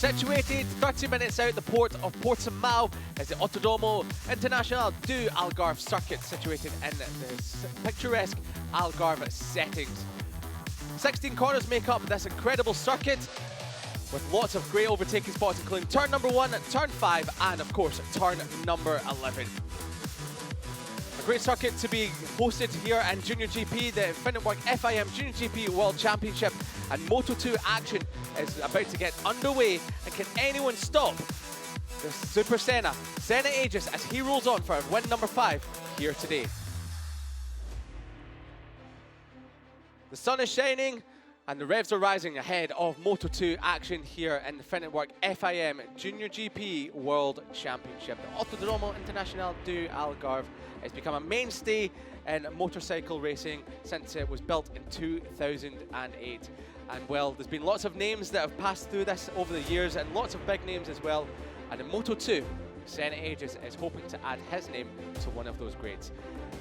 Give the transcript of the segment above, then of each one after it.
Situated 30 minutes out the port of Portimao is the Autodromo Internacional do Algarve circuit, situated in the picturesque Algarve settings. 16 corners make up this incredible circuit, with lots of great overtaking spots, including turn number 1, turn 5, and of course turn number 11. A great circuit to be hosted here in JuniorGP, the Finetwork FIM JuniorGP World Championship, and Moto2 action is about to get underway. And can anyone stop the Super Senna Aegis as he rolls on for win number 5 here today? The sun is shining and the revs are rising ahead of Moto2 action here in the Finetwork FIM JuniorGP World Championship. The Autodromo Internacional do Algarve has become a mainstay in motorcycle racing since it was built in 2008. And well, there's been lots of names that have passed through this over the years, and lots of big names as well. And in Moto2, Senna Aegis is hoping to add his name to one of those greats.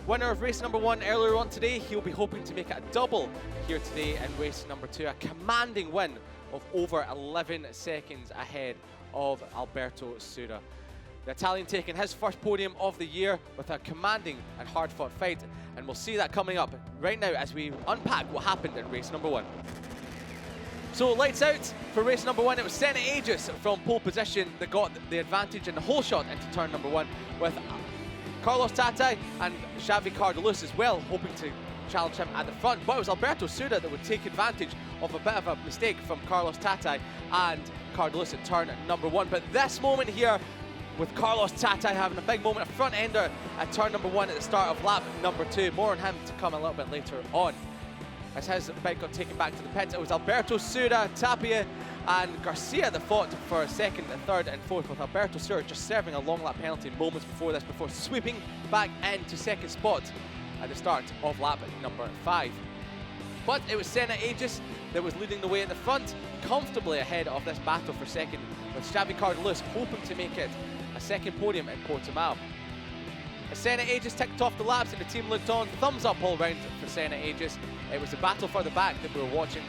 Winner of race number 1 earlier on today, he'll be hoping to make it a double here today in race number 2. A commanding win of over 11 seconds ahead of Alberto Sura. The Italian taking his first podium of the year with a commanding and hard-fought fight, and we'll see that coming up right now as we unpack what happened in race number 1. So lights out for race number 1. It was Senna Aegis from pole position that got the advantage in the whole shot into turn number 1, with Carlos Tatai and Xavi Cardelus as well hoping to challenge him at the front. But it was Alberto Sura that would take advantage of a bit of a mistake from Carlos Tatai and Cardelus at turn number 1. But this moment here, with Carlos Tatai having a big moment, a front ender at turn number 1 at the start of lap number 2. More on him to come a little bit later on. As his bike got taken back to the pits, it was Alberto Sura, Tapia and Garcia that fought for second, third and fourth, with Alberto Sura just serving a long lap penalty moments before this, before sweeping back into second spot at the start of lap number 5. But it was Senna Aegis that was leading the way at the front, comfortably ahead of this battle for second, with Xavi Cardelus hoping to make it a second podium in Portimao. As Senna Aegis ticked off the laps and the team looked on, thumbs up all round for Senna Aegis. It was the battle for the back that we were watching,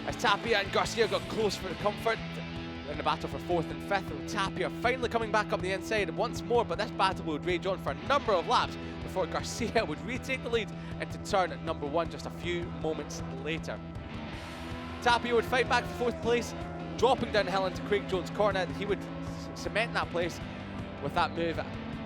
as Tapia and Garcia got close for the comfort in the battle for 4th and 5th, with Tapia finally coming back up the inside once more, but this battle would rage on for a number of laps before Garcia would retake the lead into turn number 1 just a few moments later. Tapia would fight back for 4th place, dropping downhill into Craig Jones' corner. He would cement that place with that move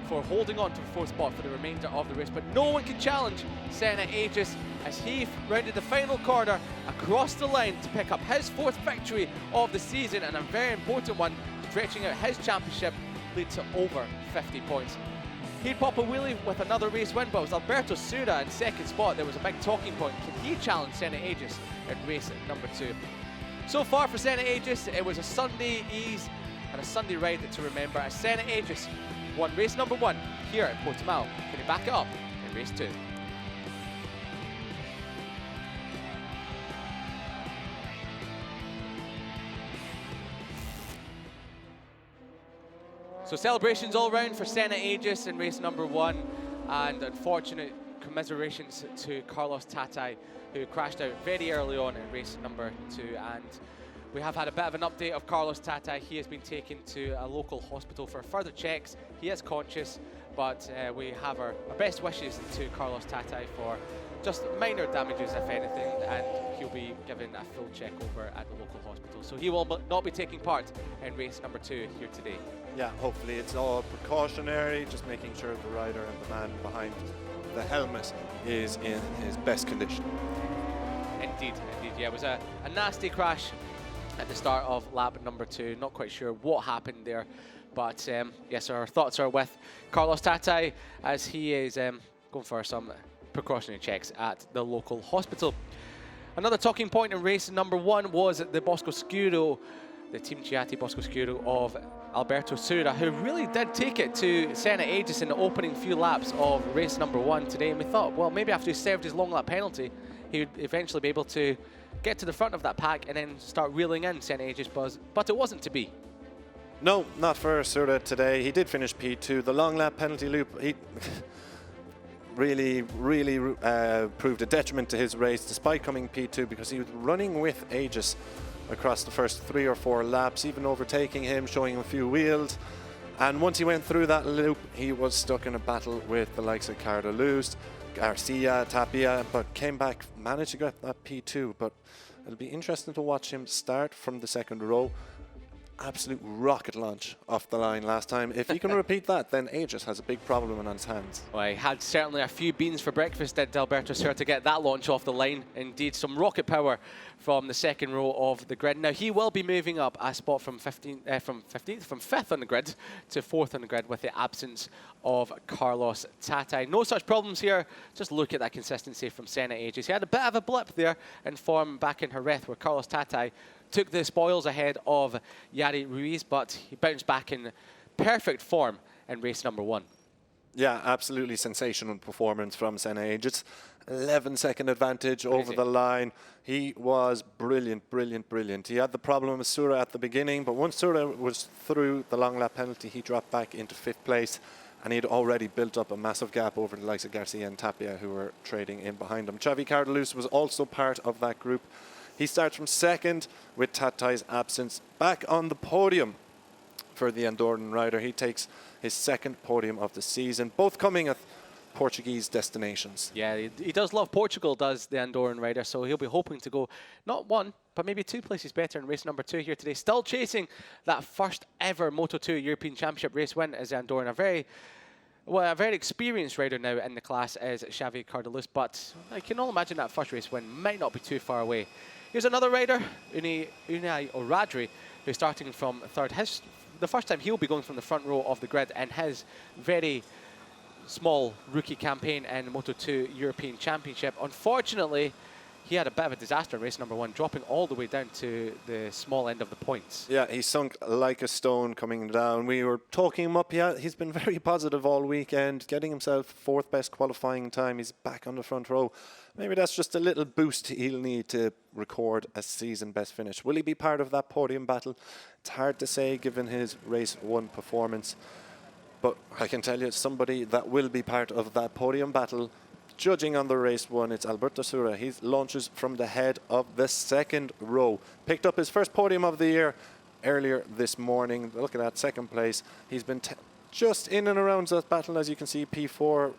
for holding on to the 4th spot for the remainder of the race, but no one can challenge Senna Aegis as he rounded the final corner across the line to pick up his 4th victory of the season, and a very important one, stretching out his championship lead to over 50 points. He'd pop a wheelie with another race win, but it was Alberto Sura in second spot. There was a big talking point. Can he challenge Senna Aegis in race number 2? So far for Senna Aegis, it was a Sunday ease and a Sunday ride to remember, as Senna Aegis won race number 1 here at Portimao. Can he back it up in race 2? So celebrations all round for Senna Aegis in race number 1, and unfortunate commiserations to Carlos Tatai, who crashed out very early on in race number 2. And we have had a bit of an update of Carlos Tatai. He has been taken to a local hospital for further checks. He is conscious, but we have our best wishes to Carlos Tatai for just minor damages, if anything, and he'll be given a full check over at the local hospital. So he will not be taking part in race number 2 here today. Yeah, hopefully it's all precautionary, just making sure the rider and the man behind the helmet is in his best condition. Indeed, indeed. Yeah, it was a nasty crash at the start of lap number 2. Not quite sure what happened there, but yes, our thoughts are with Carlos Tatai as he is going for some precautionary checks at the local hospital. Another talking point in race number 1 was the Boscoscuro, the Team Chiatti Boscoscuro of Alberto Sura, who really did take it to Senna Aegis in the opening few laps of race number 1 today. And we thought, well, maybe after he served his long lap penalty, he would eventually be able to get to the front of that pack and then start reeling in Senna Aegis buzz, but it wasn't to be. No, not for Sura today. He did finish P2. The long lap penalty loop, he really proved a detriment to his race, despite coming P2, because he was running with Aegis across the first 3 or 4 laps, even overtaking him, showing him a few wheels. And once he went through that loop, he was stuck in a battle with the likes of Cardaluz, Garcia, Tapia, but came back, managed to get that P2. But it'll be interesting to watch him start from the second row. Absolute rocket launch off the line last time. If he can repeat that, then Aegis has a big problem on his hands. Well, he had certainly a few beans for breakfast, did Alberto Sur, to get that launch off the line. Indeed, some rocket power from the second row of the grid. Now, he will be moving up a spot from 5th on the grid to 4th on the grid with the absence of Carlos Tatai. No such problems here. Just look at that consistency from Senna Aegis. He had a bit of a blip there in form back in Jerez, where Carlos Tatai took the spoils ahead of Yari Ruiz, but he bounced back in perfect form in race number 1. Yeah, absolutely sensational performance from Senna Aegis. 11-second advantage over the line. He was brilliant, brilliant, brilliant. He had the problem with Sura at the beginning, but once Sura was through the long lap penalty, he dropped back into 5th place, and he'd already built up a massive gap over the likes of Garcia and Tapia, who were trading in behind him. Xavi Cardaluz was also part of that group. He starts from 2nd with Tatai's absence, back on the podium for the Andorran rider. He takes his 2nd podium of the season, both coming at Portuguese destinations. Yeah, he does love Portugal, does the Andorran rider, so he'll be hoping to go not 1, but maybe 2 places better in race number 2 here today. Still chasing that first ever Moto2 European Championship race win as the Andorran. A very experienced rider now in the class is Xavi Cardaluz, but I can all imagine that first race win might not be too far away. Here's another rider, Unai Oradri, who's starting from 3rd. The first time he'll be going from the front row of the grid in his very small rookie campaign in Moto2 European Championship. Unfortunately, he had a bit of a disaster in race number 1, dropping all the way down to the small end of the points. Yeah, he sunk like a stone coming down. We were talking him up. He's been very positive all weekend, getting himself 4th best qualifying time. He's back on the front row. Maybe that's just a little boost he'll need to record a season best finish. Will he be part of that podium battle? It's hard to say given his race 1 performance. But I can tell you, somebody that will be part of that podium battle, judging on the race 1, it's Alberto Sura. He launches from the head of the 2nd row. Picked up his first podium of the year earlier this morning. Look at that, 2nd place. He's been just in and around that battle, as you can see, P4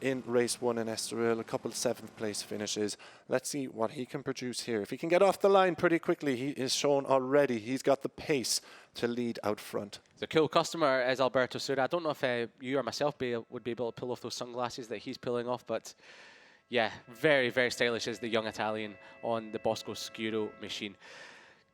in race 1 in Estoril, a couple of 7th place finishes. Let's see what he can produce here. If he can get off the line pretty quickly, he is shown already. He's got the pace to lead out front. He's a cool customer, is Alberto Sura. I don't know if you or myself would be able to pull off those sunglasses that he's pulling off, but yeah, very, very stylish is the young Italian on the Bosco Scuro machine.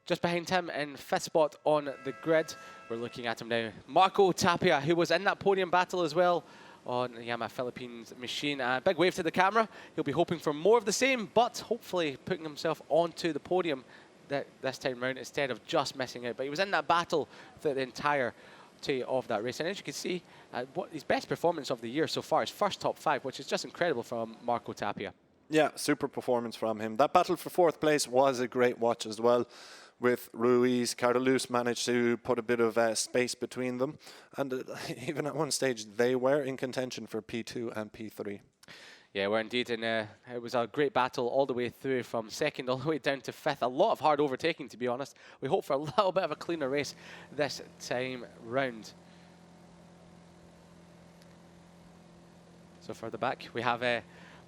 Just behind him in 5th spot on the grid, we're looking at him now, Marco Tapia, who was in that podium battle as well on the Yamaha Philippines machine. Big wave to the camera. He'll be hoping for more of the same, but hopefully putting himself onto the podium this time round instead of just missing out. But he was in that battle for the entirety of that race. And as you can see, his best performance of the year so far is first top 5, which is just incredible from Marco Tapia. Yeah, super performance from him. That battle for 4th place was a great watch as well, with Ruiz. Cardaluz managed to put a bit of space between them. And even at one stage, they were in contention for P2 and P3. Yeah, we're indeed. And it was a great battle all the way through from 2nd all the way down to 5th. A lot of hard overtaking, to be honest. We hope for a little bit of a cleaner race this time round. So further back, we have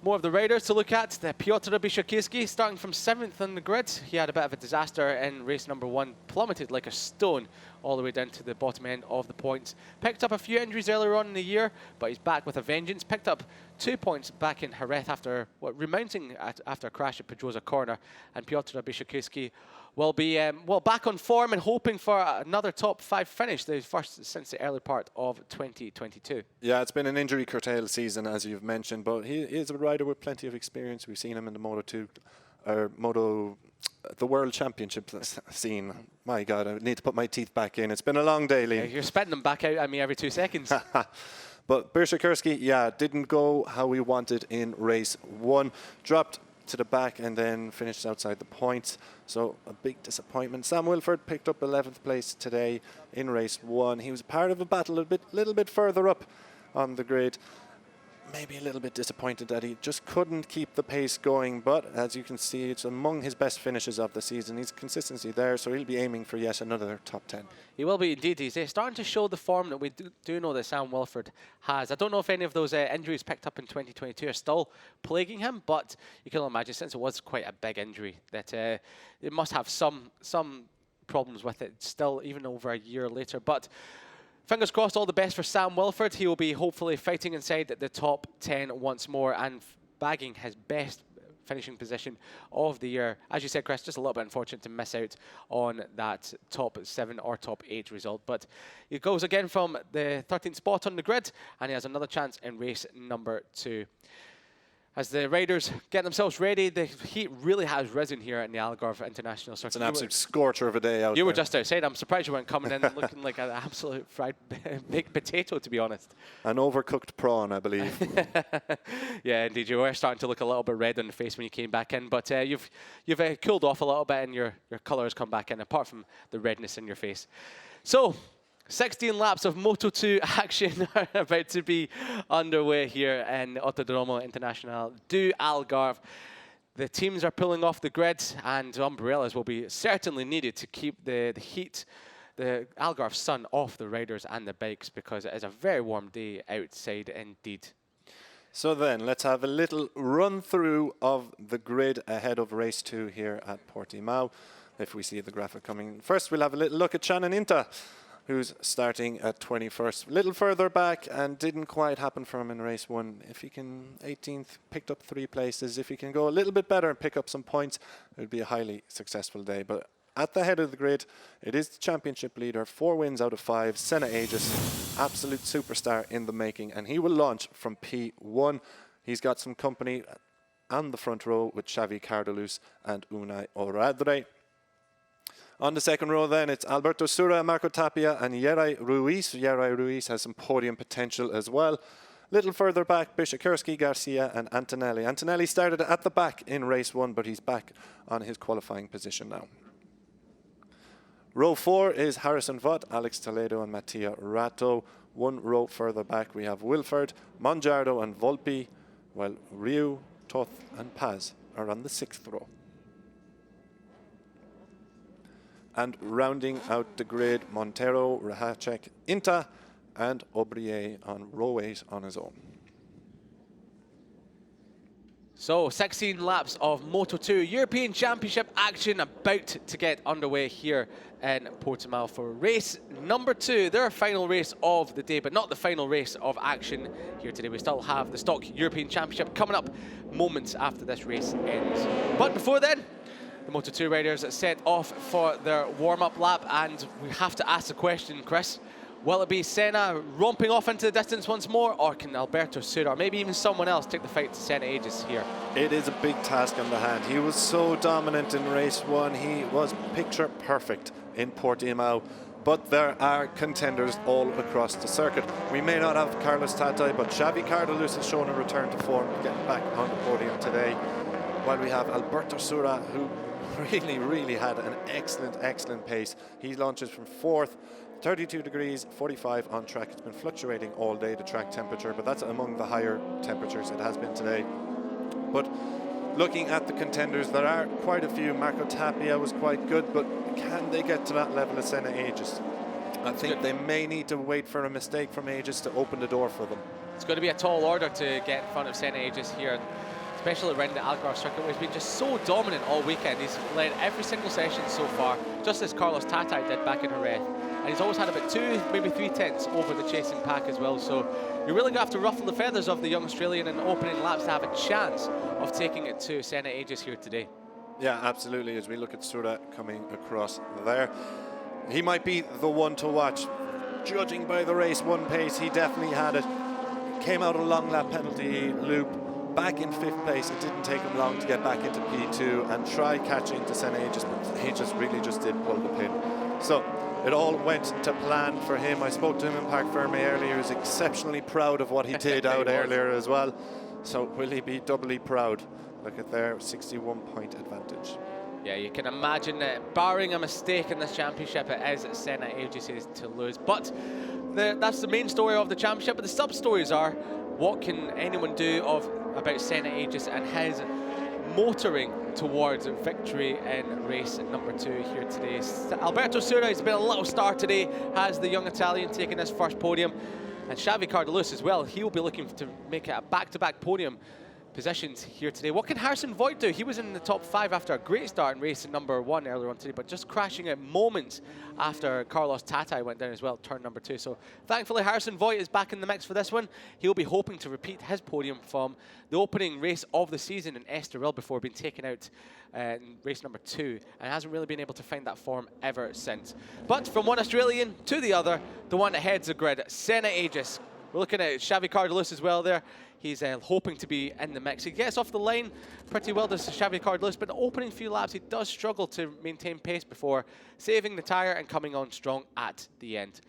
more of the riders to look at. The Piotr Biszakiewski starting from 7th on the grid. He had a bit of a disaster in race number 1, plummeted like a stone all the way down to the bottom end of the points. Picked up a few injuries earlier on in the year, but he's back with a vengeance. Picked up 2 points back in Jerez after remounting after a crash at Pedrosa Corner. And Piotr Biszakiewski will be back on form and hoping for another top 5 finish, the first since the early part of 2022. Yeah, it's been an injury curtailed season, as you've mentioned, but he is a rider with plenty of experience. We've seen him in the the World Championship scene. My God, I need to put my teeth back in. It's been a long day, Liam. Yeah, you're spitting them back out at me every 2 seconds. But Biszakiewski, yeah, didn't go how we wanted in race 1. Dropped to the back and then finished outside the points. So a big disappointment. Sam Wilford picked up 11th place today in race 1. He was part of a battle a little bit further up on the grid. maybe a little bit disappointed that he just couldn't keep the pace going, but as you can see, it's among his best finishes of the season. He's consistency there, so he'll be aiming for yet another top 10. He will be indeed. He's starting to show the form that we do know that Sam Wilford has. I don't know if any of those injuries picked up in 2022 are still plaguing him, but you can imagine, since it was quite a big injury, that it must have some problems with it still, even over a year later. But fingers crossed, all the best for Sam Wilford. He will be hopefully fighting inside the top 10 once more and bagging his best finishing position of the year. As you said, Chris, just a little bit unfortunate to miss out on that top 7 or top 8 result. But he goes again from the 13th spot on the grid, and he has another chance in race number 2. As the riders get themselves ready, the heat really has risen here in the Algarve International Circuit. It's an absolute scorcher of a day out there. You were just outside. I'm surprised you weren't coming in looking like an absolute fried baked potato, to be honest. An overcooked prawn, I believe. Yeah, indeed. You were starting to look a little bit red on the face when you came back in, but you've cooled off a little bit and your colour has come back in, apart from the redness in your face. So, 16 laps of Moto2 action are about to be underway here in Autodromo International du Algarve. The teams are pulling off the grid, and umbrellas will be certainly needed to keep the heat, the Algarve sun, off the riders and the bikes, because it is a very warm day outside indeed. So then, let's have a little run through of the grid ahead of race 2 here at Portimao, if we see the graphic coming. First, we'll have a little look at Shannon Inta, who's starting at 21st. A little further back, and didn't quite happen for him in race 1. If he can, 18th, picked up 3 places. If he can go a little bit better and pick up some points, it would be a highly successful day. But at the head of the grid, it is the championship leader, 4 wins out of 5, Senna Aegis, absolute superstar in the making, and he will launch from P1. He's got some company on the front row with Xavi Cardalus and Unai Oradre. On the second row then, it's Alberto Sura, Marco Tapia and Yeray Ruiz. Yeray Ruiz has some podium potential as well. Little further back, Bishakursky, Garcia and Antonelli. Antonelli started at the back in race 1, but he's back on his qualifying position now. Row 4 is Harrison Vaught, Alex Toledo and Mattia Rato. 1 row further back, we have Wilford, Monjardo and Volpi, while Ryu, Toth and Paz are on the 6th row. And rounding out the grid, Montero, Rahacek, Inta, and Aubrier on row 8 on his own. So, 16 laps of Moto2 European Championship action about to get underway here in Portimao for race number 2, their final race of the day, but not the final race of action here today. We still have the Stock European Championship coming up moments after this race ends. But before then, the Moto2 riders set off for their warm-up lap, and we have to ask the question, Chris, will it be Senna romping off into the distance once more, or can Alberto Sura, or maybe even someone else, take the fight to Senna Aegis here? It is a big task on the hand. He was so dominant in race 1. He was picture perfect in Portimao, but there are contenders all across the circuit. We may not have Carlos Tatai, but Xavi Cardalus has shown a return to form, getting back on the podium today, while we have Alberto Sura, who really had an excellent pace. He launches from 4th, 32 degrees, 45 on track. It's been fluctuating all day, the track temperature, but that's among the higher temperatures it has been today. But looking at the contenders, there are quite a few. Marco Tapia was quite good, but can they get to that level of Senna Aegis? I think they may need to wait for a mistake from Aegis to open the door for them. It's going to be a tall order to get in front of Senna Aegis here, especially around the Algarve circuit, where he's been just so dominant all weekend. He's led every single session so far, just as Carlos Tatai did back in Jerez. And he's always had about 2, maybe 3 tenths over the chasing pack as well. So you're really going to have to ruffle the feathers of the young Australian in opening laps to have a chance of taking it to Senna Aegis here today. Yeah, absolutely. As we look at Sura coming across there, he might be the one to watch. Judging by the race 1 pace, he definitely had it. Came out a long lap penalty loop. Back in 5th place, it didn't take him long to get back into P2 and try catching to Senna Aegis, but he really just did pull the pin. So it all went to plan for him. I spoke to him in Parc Ferme earlier. He was exceptionally proud of what he did out earlier as well. So will he be doubly proud? Look at their 61-point advantage. Yeah, you can imagine that barring a mistake in this championship, it is Senna Aegis to lose. But that's the main story of the championship, but the sub-stories are what can anyone do about Senna Aegis and his motoring towards victory in race number 2 here today. Alberto Sura has been a little star today, has the young Italian taken his first podium, and Xavi Cardelus as well. He'll be looking to make it a back-to-back podium positions here today. What can Harrison Voigt do? He was in the top 5 after a great start in race number 1 earlier on today, but just crashing at moments after Carlos Tatai went down as well, turn number 2. So thankfully Harrison Voigt is back in the mix for this one. He'll be hoping to repeat his podium from the opening race of the season in Estoril before being taken out in race number 2, and hasn't really been able to find that form ever since. But from one Australian to the other, the one that heads the grid, Senna Aegis. We're looking at Xavi Cardelus as well there. He's hoping to be in the mix. He gets off the line pretty well, does Xavi Cardelus, but the opening few laps he does struggle to maintain pace before saving the tyre and coming on strong at the end.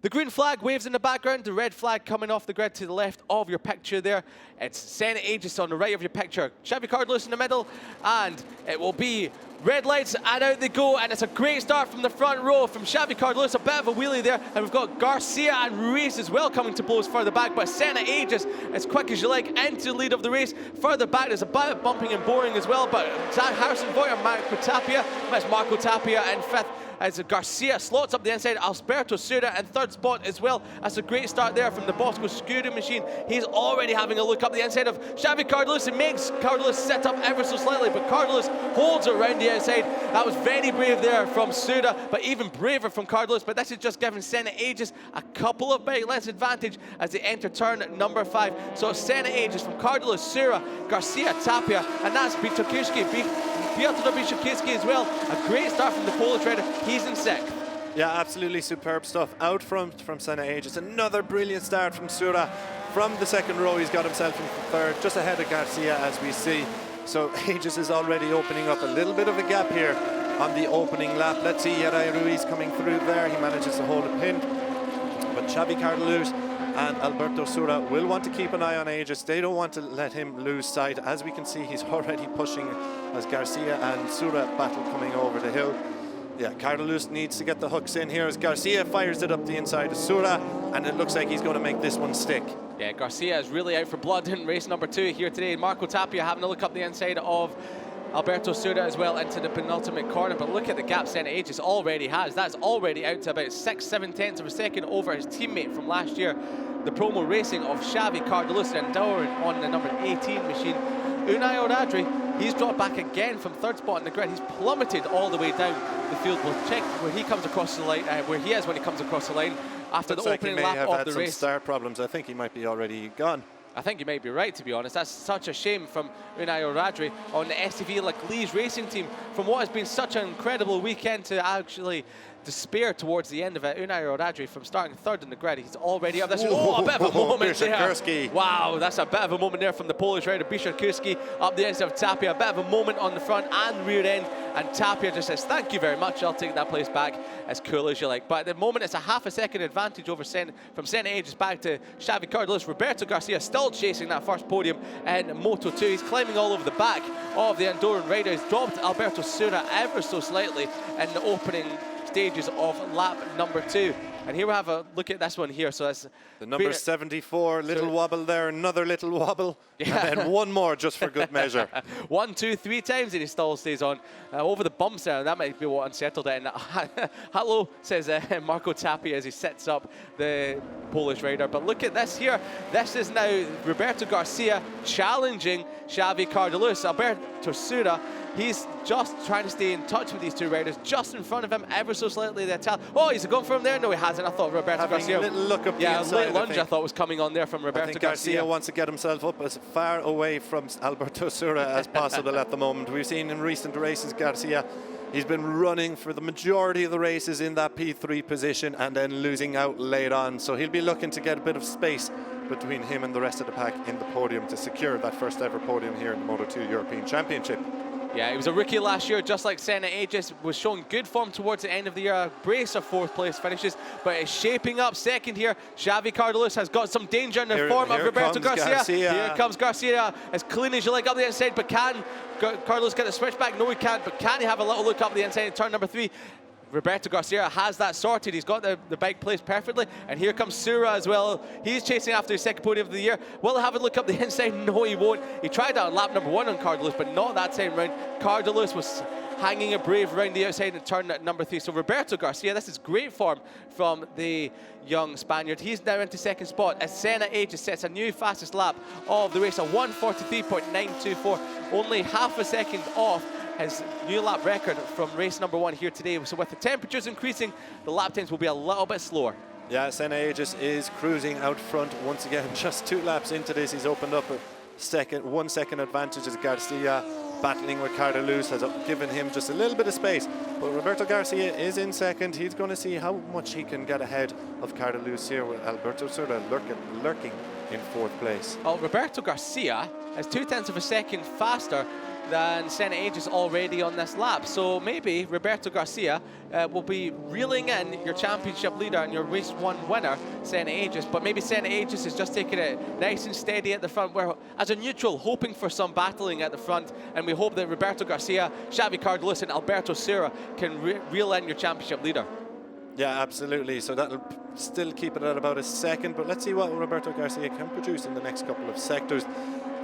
The green flag waves in the background, the red flag coming off the grid to the left of your picture there. It's Senna Aegis on the right of your picture. Xavi Cardelus in the middle, and it will be red lights, and out they go, and it's a great start from the front row from Xavi Cardelus, a bit of a wheelie there, and we've got Garcia and Ruiz as well coming to blows further back, but Senna Aegis, as quick as you like, into the lead of the race. Further back, there's a bit of bumping and boring as well, but Harrison Voigt and Marco Tapia, that's Marco Tapia in 5th, as Garcia slots up the inside. Alberto Sura in 3rd spot as well. That's a great start there from the Bosco Scuderia machine. He's already having a look up the inside of Xavi Cardelus and makes Cardelus sit up ever so slightly, but Cardelus holds it around the outside. That was very brave there from Sura, but even braver from Cardelus. But this is just giving Senna Aegis a couple of bike lengths advantage as they enter turn number 5. So Senna Aegis from Cardelus, Sura, Garcia, Tapia, and that's Piotr Biszczykowski as well. A great start from the Polish rider. He's in 6th. Yeah, absolutely superb stuff out front from Senna Aegis. Another brilliant start from Sura. From the 2nd row, he's got himself in 3rd, just ahead of Garcia as we see. So Aegis is already opening up a little bit of a gap here on the opening lap. Let's see Yeray Ruiz coming through there. He manages to hold a pin. But Xavi Cardelus and Alberto Sura will want to keep an eye on Aegis. They don't want to let him lose sight. As we can see, he's already pushing as Garcia and Sura battle coming over the hill. Yeah, Cardelus needs to get the hooks in here as Garcia fires it up the inside of Sura, and it looks like he's going to make this one stick. Yeah, Garcia is really out for blood in race number 2 here today. Marco Tapia having a look up the inside of Alberto Sura as well into the penultimate corner, but look at the gap Senna Aegis already has. That's already out to about 6-7 tenths of a second over his teammate from last year. The promo racing of Xavi Cardelus and Dower on the number 18 machine. Unai Oradri, he's dropped back again from 3rd spot in the grid. He's plummeted all the way down the field. We'll check where he comes across the line, where he is when he comes across the line after the opening lap of the race. Start problems. I think he might be already gone. I think you might be right, to be honest. That's such a shame from Unai Oradri on the STV Leclerc's racing team. From what has been such an incredible weekend to actually despair towards the end of it. Unai Oradri from starting 3rd in the grid, he's already up. That's a bit of a moment there. Wow, that's a bit of a moment there from the Polish rider Biszczykowski up the inside of Tapia. A bit of a moment on the front and rear end, and Tapia just says, thank you very much, I'll take that place back, as cool as you like. But at the moment, it's a half a second advantage over from Senna Aegis back to Xavi Cardelus. Roberto Garcia still chasing that first podium in Moto2. He's climbing all over the back of the Andorran rider. He's dropped Alberto Sura ever so slightly in the opening stages of lap number 2. And here we have a look at this one here. So that's the number 74, little wobble there, another little wobble, yeah. And then one more just for good measure. 1, 2, 3 times, and he still stays on over the bumps there. That might be what unsettled it. And hello, says Marco Tapia as he sets up the Polish rider. But look at this here. This is now Roberto Garcia challenging Xavi Cardelus. Alberto Sura, he's just trying to stay in touch with these two riders, just in front of him, ever so slightly. Oh, he's going for him there? No, he hasn't. I thought Roberto Garcia. A little look up the inside, a late lunge I thought was coming on there from Roberto Garcia wants to get himself up as far away from Alberto Sura as possible at the moment. We've seen in recent races Garcia, he's been running for the majority of the races in that P3 position and then losing out late on. So he'll be looking to get a bit of space between him and the rest of the pack in the podium to secure that first ever podium here in the Moto2 European Championship. Yeah, he was a rookie last year, just like Senna Aegis, was showing good form towards the end of the year. A brace of 4th place finishes, but is shaping up 2nd here. Xavi Cardelus has got some danger in the form of Roberto Garcia. Here comes Garcia, as clean as you like up the inside, but can Cardelus get a switch back? No, he can't, but can he have a little look up the inside in turn number 3? Roberto Garcia has that sorted. He's got the bike placed perfectly. And here comes Sura as well. He's chasing after his second podium of the year. Will he have a look up the inside? No, he won't. He tried that on lap number 1 on Cardelus, but not that time round. Cardelus was hanging a brave around the outside and turn at number 3. So Roberto Garcia, this is great form from the young Spaniard. He's now into second spot as Senna Aegis sets a new fastest lap of the race, a 1:43.924, only half a second off his new lap record from race number 1 here today. So with the temperatures increasing, the lap times will be a little bit slower. Yeah, Senna Aegis is cruising out front once again. Just 2 laps into this, he's opened up a 1 second advantage as Garcia battling with Cardelus has given him just a little bit of space. But Roberto Garcia is in second. He's going to see how much he can get ahead of Cardelus here, with Alberto sort of lurking in 4th place. Well, Roberto Garcia is 0.2 of a second faster than Senna Aegis already on this lap. So maybe Roberto Garcia will be reeling in your championship leader and your race 1 winner, Senna Aegis. But maybe Senna Aegis is just taking it nice and steady at the front, where as a neutral, hoping for some battling at the front. And we hope that Roberto Garcia, Xavi Cardelus and Alberto Sura can reel in your championship leader. Yeah, absolutely. So that'll still keep it at about a second. But let's see what Roberto Garcia can produce in the next couple of sectors.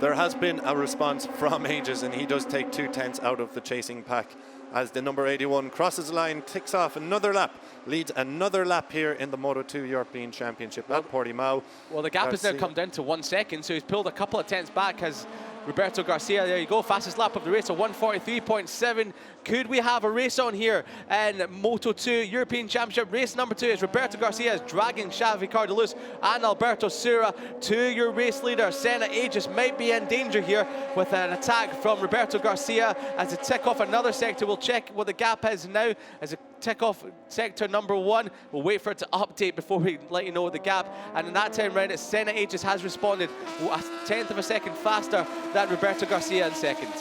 There has been a response from Aegis, and he does take 2/10 out of the chasing pack as the number 81 crosses the line, ticks off another lap, leads another lap here in the Moto2 European Championship at Portimao. Well, the gap has now come down to 1 second, so he's pulled a couple of tenths back as Roberto Garcia, there you go, fastest lap of the race, a 1:43.7. Could we have a race on here in Moto2 European Championship? Race number 2 is Roberto Garcia is dragging Xavi Cardelus and Alberto Sura to your race leader. Senna Aegis might be in danger here with an attack from Roberto Garcia as they tick off another sector. We'll check what the gap is now as a tick off sector number 1. We'll wait for it to update before we let you know the gap. And in that time round, Senna Aegis has responded a 1/10 of a second faster than Roberto Garcia in second.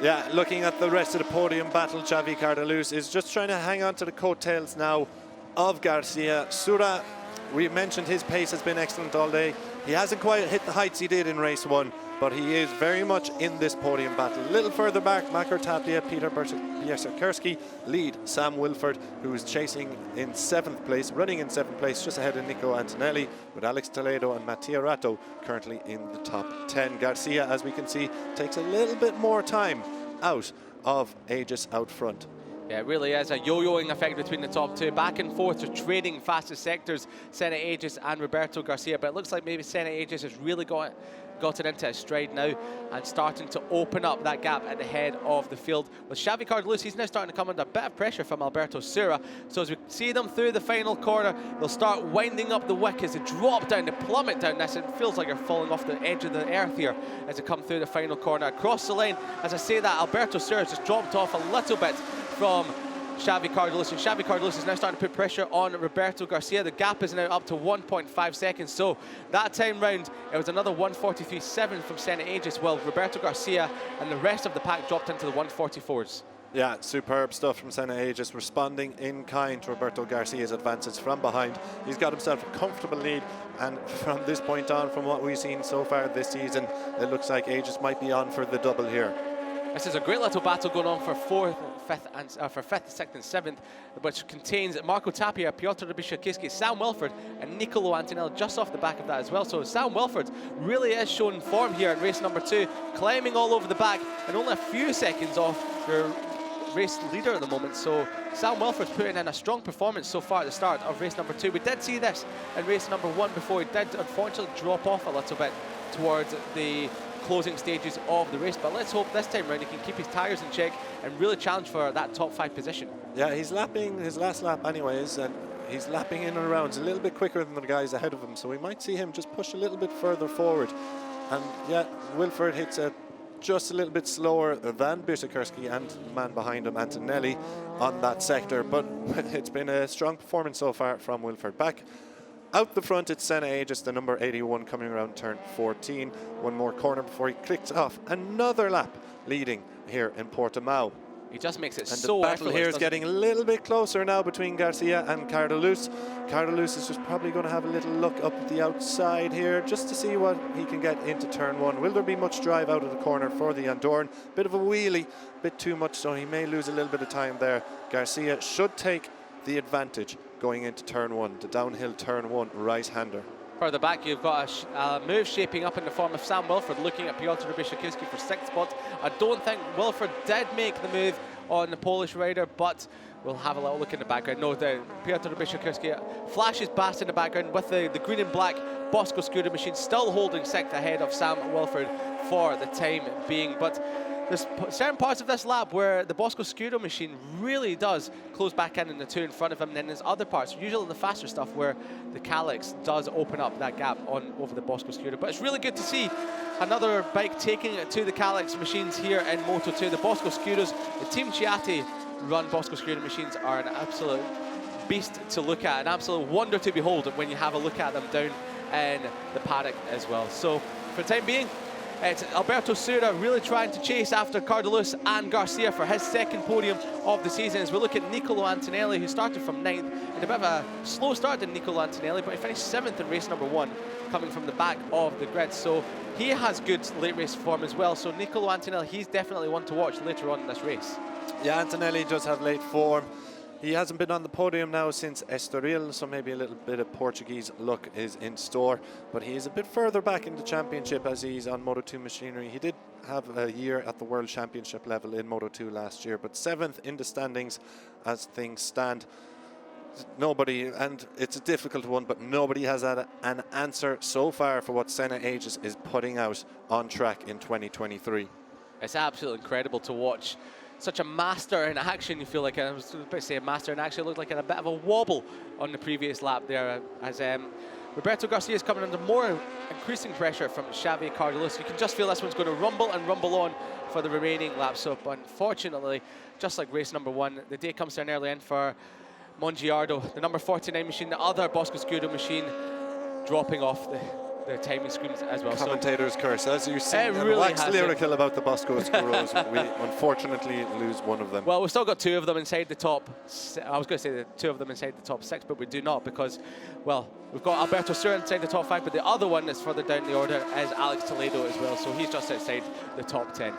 Yeah, looking at the rest of the podium battle, Xavi Cardelus is just trying to hang on to the coattails now of Garcia. Sura, we mentioned his pace has been excellent all day. He hasn't quite hit the heights he did in race 1, but he is very much in this podium battle. A little further back, Makar Tapia, Peter Biersakerski lead Sam Wilford, who is chasing in 7th place, running in 7th place, just ahead of Nico Antonelli, with Alex Toledo and Mattia Ratto currently in the top 10. Garcia, as we can see, takes a little bit more time out of Aegis out front. Yeah, it really is a yo-yoing effect between the top 2. Back and forth, they're trading fastest sectors, Senna Aegis and Roberto Garcia. But it looks like maybe Senna Aegis has really gotten into his stride now and starting to open up that gap at the head of the field. With Xavi Cardelus, he's now starting to come under a bit of pressure from Alberto Sura. So as we see them through the final corner, they'll start winding up the wick as they drop down, they plummet down this. It feels like they're falling off the edge of the earth here as they come through the final corner. Across the line, as I say that, Alberto Sura has just dropped off a little bit from Xavi Cardelus, and Xavi Cardelus is now starting to put pressure on Roberto Garcia. The gap is now up to 1.5 seconds. So that time round, it was another 1:43.7 from Senna Aegis, while Roberto Garcia and the rest of the pack dropped into the 1:44s. Yeah, superb stuff from Senna Aegis, responding in kind to Roberto Garcia's advances from behind. He's got himself a comfortable lead, and from this point on, from what we've seen so far this season, it looks like Aegis might be on for the double here. This is a great little battle going on for 4th, 5th, 6th and 7th, which contains Marco Tapia, Piotr Biersakerski, Sam Wilford and Nicolo Antonelli just off the back of that as well. So Sam Wilford really is showing form here in race number 2, climbing all over the back and only a few seconds off your race leader at the moment. So Sam Wilford's putting in a strong performance so far at the start of race number 2. We did see this in race number 1 before he did unfortunately drop off a little bit towards the closing stages of the race, but let's hope this time round he can keep his tyres in check and really challenge for that top 5 position. Yeah, he's lapping his last lap anyways, and he's lapping in and around. It's a little bit quicker than the guys ahead of him, so we might see him just push a little bit further forward. And yeah, Wilford hits it just a little bit slower than Biersakerski and the man behind him, Antonelli, on that sector, but it's been a strong performance so far from Wilford. Back out the front, it's Senna Aegis, the number 81, coming around turn 14. One more corner before he clicks off another lap, leading here in Portimao. He just makes it and so the battle effortless, here is doesn't getting he? a little bit closer now between Garcia and Cardalus. Cardalus is just probably going to have a little look up at the outside here just to see what he can get into turn one. Will there be much drive out of the corner for the Andorran? Bit of a wheelie, bit too much, so he may lose a little bit of time there. Garcia should take the advantage going into turn one, the downhill turn one right-hander. Further back, you've got a move shaping up in the form of Sam Wilford looking at Piotr Rybiszewski for 6th spot. I don't think Wilford did make the move on the Polish rider, but we'll have a little look in the background. No doubt, Piotr Rybiszewski flashes past in the background with the green and black Bosco scooter machine still holding 6th ahead of Sam Wilford for the time being. But there's certain parts of this lap where the Bosco Scuro machine really does close back in the two in front of him, and then there's other parts, usually the faster stuff, where the Calyx does open up that gap over the Bosco Scuro. But it's really good to see another bike taking it to the Calyx machines here in Moto2. The Bosco Scuros, the Team Chiatti run Bosco Scuro machines are an absolute beast to look at, an absolute wonder to behold when you have a look at them down in the paddock as well. So for the time being, it's Alberto Sura really trying to chase after Cardalus and Garcia for his 2nd podium of the season, as we look at Nicolo Antonelli, who started from 9th in a bit of a slow start than Nicolo Antonelli, but he finished 7th in race number 1, coming from the back of the grid. So he has good late race form as well. So Nicolo Antonelli, he's definitely one to watch later on in this race. Yeah, Antonelli does have late form. He hasn't been on the podium now since Estoril, so maybe a little bit of Portuguese luck is in store. But he is a bit further back in the championship as he's on Moto2 machinery. He did have a year at the World Championship level in Moto2 last year, but 7th in the standings as things stand. Nobody, and it's a difficult one, but nobody has had an answer so far for what Senna Aegis is putting out on track in 2023. It's absolutely incredible to watch. Such a master in action, you feel like. I was about to say a master in action. It looked like a bit of a wobble on the previous lap there, as Roberto Garcia is coming under more increasing pressure from Xavi Cardalus. You can just feel this one's going to rumble and rumble on for the remaining laps up. Unfortunately, just like race number 1, the day comes to an early end for Mongiardo, the number 49 machine, the other Bosco Scuro machine, dropping off the timing screens as well. Commentator's curse, as you see, really wax lyrical about the Bosco Scuros. We unfortunately lose one of them. Well, we've still got 2 of them inside the top. I was going to say the 2 of them inside the top 6, but we do not, because, well, we've got Alberto Sura inside the top 5, but the other one that's further down the order is Alex Toledo as well, so he's just outside the top 10.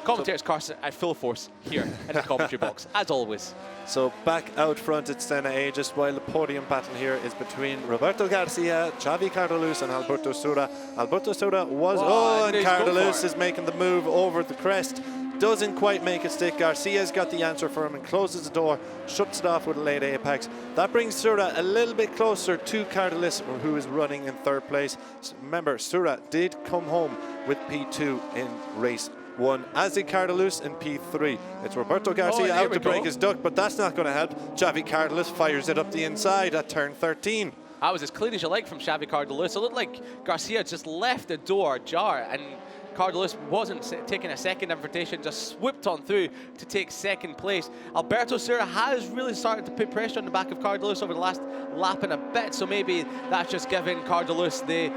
Commentators Carson at full force here in the commentary box, as always. So back out front it's Senna Aegis, while the podium battle here is between Roberto Garcia, Xavi Cardalus and Alberto Sura. Alberto Sura was, and Cardalus is making the move over the crest. Doesn't quite make it stick. Garcia's got the answer for him and closes the door, shuts it off with a late apex. That brings Sura a little bit closer to Cardalus, who is running in 3rd place. Remember, Sura did come home with P2 in race 1, as did Cardalus in P3. It's Roberto Garcia out to break his duck, but that's not going to help. Xavi Cardalus fires it up the inside at turn 13. That was as clean as you like from Xavi Cardalus. It looked like Garcia just left the door ajar, and Cardalus wasn't taking a second invitation, just swooped on through to take 2nd place. Alberto Sura has really started to put pressure on the back of Cardalus over the last lap and a bit, so maybe that's just giving Cardalus the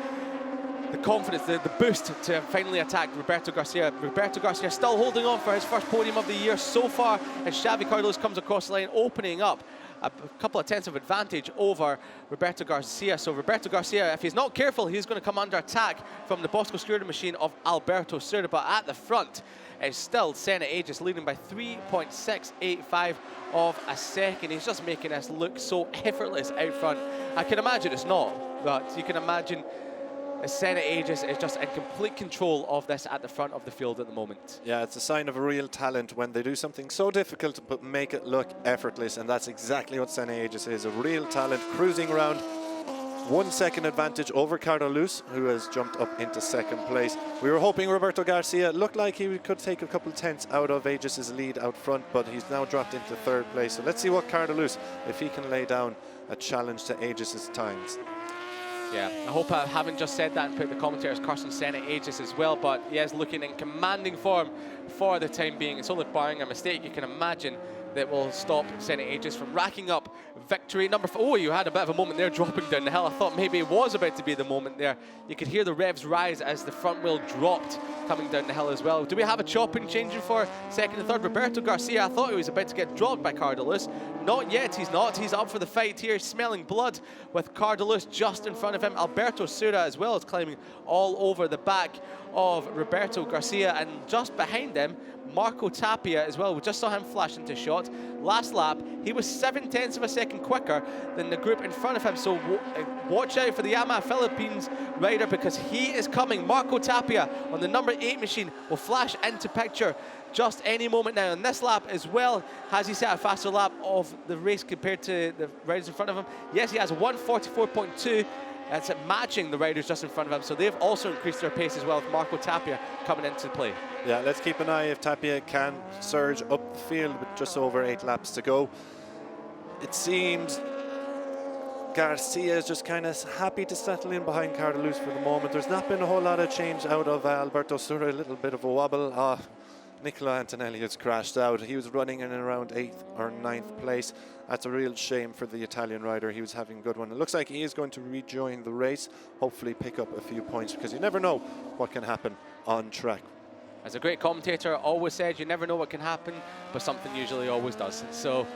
confidence, the boost to finally attack Roberto Garcia. Roberto Garcia still holding on for his 1st podium of the year so far, as Xavi Cardalus comes across the line, opening up a couple of tenths of advantage over Roberto Garcia. So Roberto Garcia, if he's not careful, he's going to come under attack from the Bosco Scuro machine of Alberto Sura. But at the front, it's still Senna Aegis leading by 3.685 of a second. He's just making us look so effortless out front. I can imagine it's not, but you can imagine Senna Aegis is just in complete control of this at the front of the field at the moment. Yeah, it's a sign of a real talent when they do something so difficult but make it look effortless, and that's exactly what Senna Aegis is, a real talent, cruising around. 1 second advantage over Cardalus, who has jumped up into 2nd place. We were hoping Roberto Garcia looked like he could take a couple tenths out of Aegis' lead out front, but he's now dropped into 3rd place. So let's see what Cardalus, if he can lay down a challenge to Aegis' times. Yeah, I hope I haven't just said that and put the commentators Carson Senna Aegis as well, but he is looking in commanding form for the time being. It's only barring a mistake you can imagine that will stop Senna Aegis from racking up victory number 4. Oh, you had a bit of a moment there dropping down the hill. I thought maybe it was about to be the moment there. You could hear the revs rise as the front wheel dropped coming down the hill as well. Do we have a chopping changing for second and third? Roberto Garcia, I thought he was about to get dropped by Cardalus. Not yet, he's not. He's up for the fight here, smelling blood with Cardalus just in front of him. Alberto Sura as well is climbing all over the back of Roberto Garcia, and just behind them, Marco Tapia as well. We just saw him flash into shot. Last lap, he was 0.7 of a second quicker than the group in front of him. So watch out for the Yamaha Philippines rider, because he is coming. Marco Tapia on the number 8 machine will flash into picture just any moment now. And this lap as well, has he set a faster lap of the race compared to the riders in front of him? Yes, he has a 1:44.2. That's matching the riders just in front of him. So they've also increased their pace as well, with Marco Tapia coming into play. Yeah, let's keep an eye if Tapia can surge up the field with just over 8 laps to go. It seems Garcia is just kind of happy to settle in behind Cardalus for the moment. There's not been a whole lot of change out of Alberto Sura, a little bit of a wobble. Nicola Antonelli has crashed out. He was running in around 8th or 9th place. That's a real shame for the Italian rider. He was having a good one. It looks like he is going to rejoin the race, hopefully pick up a few points, because you never know what can happen on track. As a great commentator always said, you never know what can happen, but something usually always does. So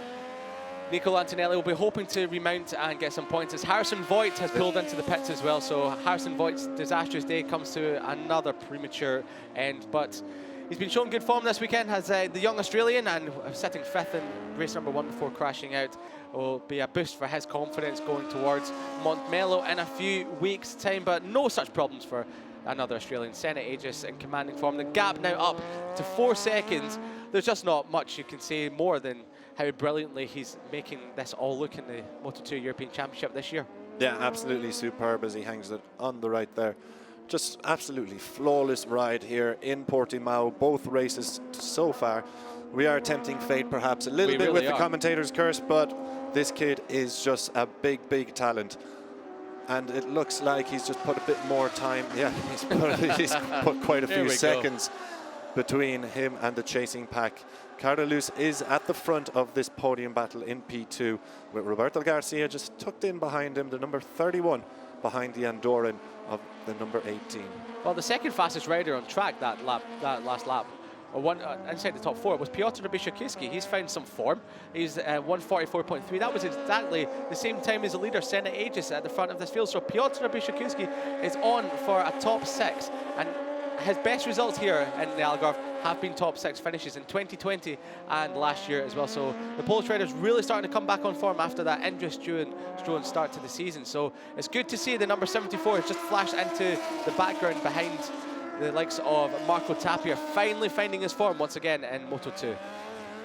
Nicola Antonelli will be hoping to remount and get some points, as Harrison Voigt has pulled into the pits as well. So Harrison Voigt's disastrous day comes to another premature end, but he's been showing good form this weekend as the young Australian, and sitting 5th in race number 1 before crashing out will be a boost for his confidence going towards Montmello in a few weeks' time. But no such problems for another Australian, Senna Aegis, in commanding form. The gap now up to 4 seconds. There's just not much you can say more than how brilliantly he's making this all look in the Moto2 European Championship this year. Yeah, absolutely superb as he hangs it on the right there. Just absolutely flawless ride here in Portimao, both races so far. We are tempting fate perhaps a little bit with the commentator's curse, but this kid is just a big, big talent. And it looks like he's just put a bit more time. Yeah, he's put quite a few seconds between him and the chasing pack. Cardalus is at the front of this podium battle in P2, with Roberto Garcia just tucked in behind him, the number 31 behind the Andorran of the number 18. Well, the second fastest rider on track that last lap, inside the top 4, was Piotr Biszczykowski. He's found some form. He's 1:44.3. That was exactly the same time as the leader, Senna Aegis, at the front of this field. So Piotr Biszczykowski is on for a top 6, and his best results here in the Algarve have been top 6 finishes in 2020 and last year as well. So the Polish rider's really starting to come back on form after that injury-strewn start to the season. So it's good to see the number 74 has just flashed into the background behind the likes of Marco Tapia, finally finding his form once again in Moto2.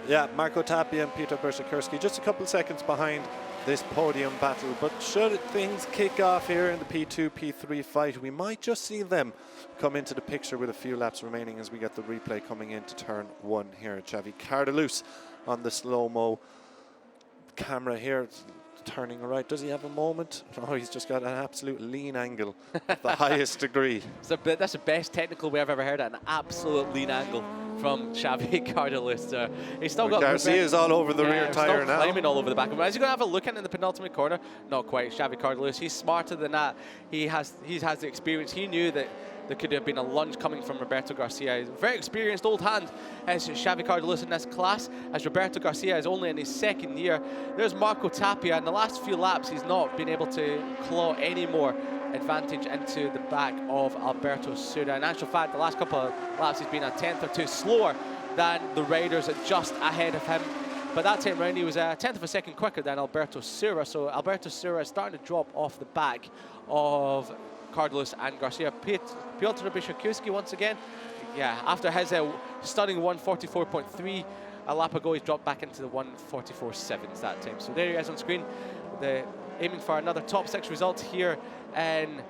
Yeah, Marco Tapia and Peter Biszczykowski just a couple seconds behind this podium battle, but should things kick off here in the P2, P3 fight, we might just see them come into the picture with a few laps remaining as we get the replay coming into turn 1 here. Xavi Cardalus on the slow-mo camera here, turning right. Does he have a moment? Oh, he's just got an absolute lean angle of the highest degree. That's the best technical we have ever heard, an absolute lean angle from Xavi Cardalus. He's still got Garcia's all over the rear tire now. Climbing all over the back. Is he going to have a look in the penultimate corner? Not quite. Xavi Cardalus, he's smarter than that. He has the experience. He knew that there could have been a lunge coming from Roberto Garcia. He's a very experienced old hand as Xavi Cardalus in this class, as Roberto Garcia is only in his 2nd year. There's Marco Tapia. In the last few laps, he's not been able to claw any more advantage into the back of Alberto Sura. In actual fact, the last couple of laps, he's been a 10th or 2 slower than the riders just ahead of him. But that time round, he was a 10th of a second quicker than Alberto Sura. So Alberto Sura is starting to drop off the back of Cardalus and Garcia. Piotr Biszczykowski once again, yeah, after his stunning 1:44.3 a lap ago, he's dropped back into the 1:44.7s that time. So there he is on screen, aiming for another top 6 result here in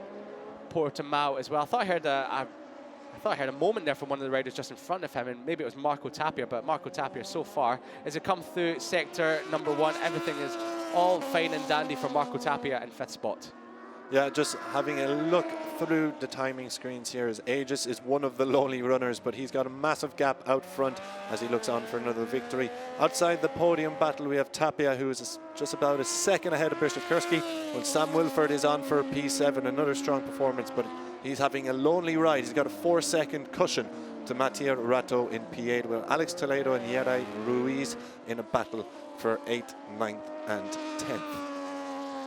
Portimao as well. I thought I heard a moment there from one of the riders just in front of him, and maybe it was Marco Tapia, but Marco Tapia so far, as it comes through sector number 1, everything is all fine and dandy for Marco Tapia in 5th spot. Yeah, just having a look through the timing screens here, as Aegis is one of the lonely runners, but he's got a massive gap out front as he looks on for another victory. Outside the podium battle, we have Tapia, who is just about a second ahead of Bishop Kursky, while Sam Wilford is on for P7, another strong performance, but he's having a lonely ride. He's got a 4-second cushion to Matia Rato in P8, while Alex Toledo and Yeray Ruiz in a battle for 8th, 9th and 10th.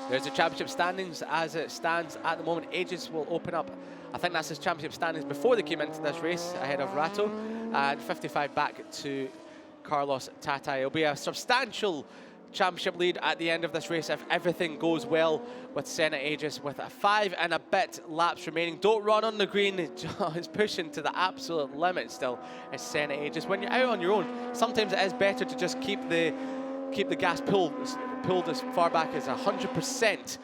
There's the championship standings as it stands at the moment. Aegis will open up, I think that's his championship standings before they came into this race, ahead of Rato, and 55 back to Carlos Tatai. It'll be a substantial championship lead at the end of this race if everything goes well with Senna Aegis with a 5 and a bit laps remaining. Don't run on the green, it's pushing to the absolute limit still. It's Senna Aegis. When you're out on your own, sometimes it is better to just keep the gas pulled as far back as 100%.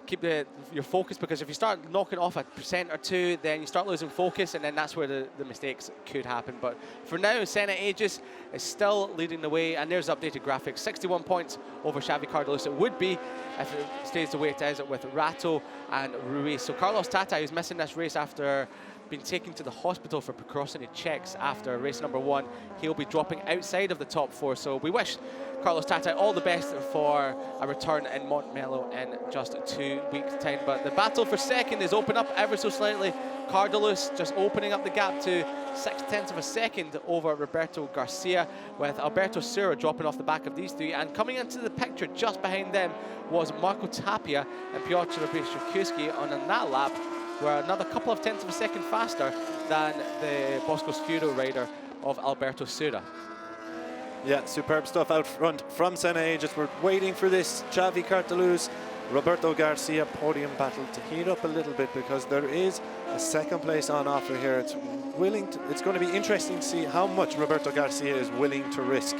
Keep your focus, because if you start knocking off a percent or two, then you start losing focus, and then that's where the mistakes could happen. But for now, Senna Aegis is still leading the way, and there's updated graphics. 61 points over Xavi Cardolos. It would be if it stays the way it is with Rato and Ruiz. So Carlos Tata, who's missing this race after being taken to the hospital for precautionary checks after race number 1, he'll be dropping outside of the top 4. So we wish Carlos Tata all the best for a return in Montmelo in just 2 weeks' time. But the battle for second is open up ever so slightly. Cardolos just opening up the gap to 0.6 of a second over Roberto Garcia, with Alberto Sura dropping off the back of these three. And coming into the picture just behind them was Marco Tapia and Piotr Bishkuski on that lap, were another couple of tenths of a second faster than the Bosco Scuro rider of Alberto Sura. Yeah, superb stuff out front from Senna Aegis. We're waiting for this Xavi Cardolos, Roberto Garcia podium battle to heat up a little bit, because there is a second place on offer here. It's going to be interesting to see how much Roberto Garcia is willing to risk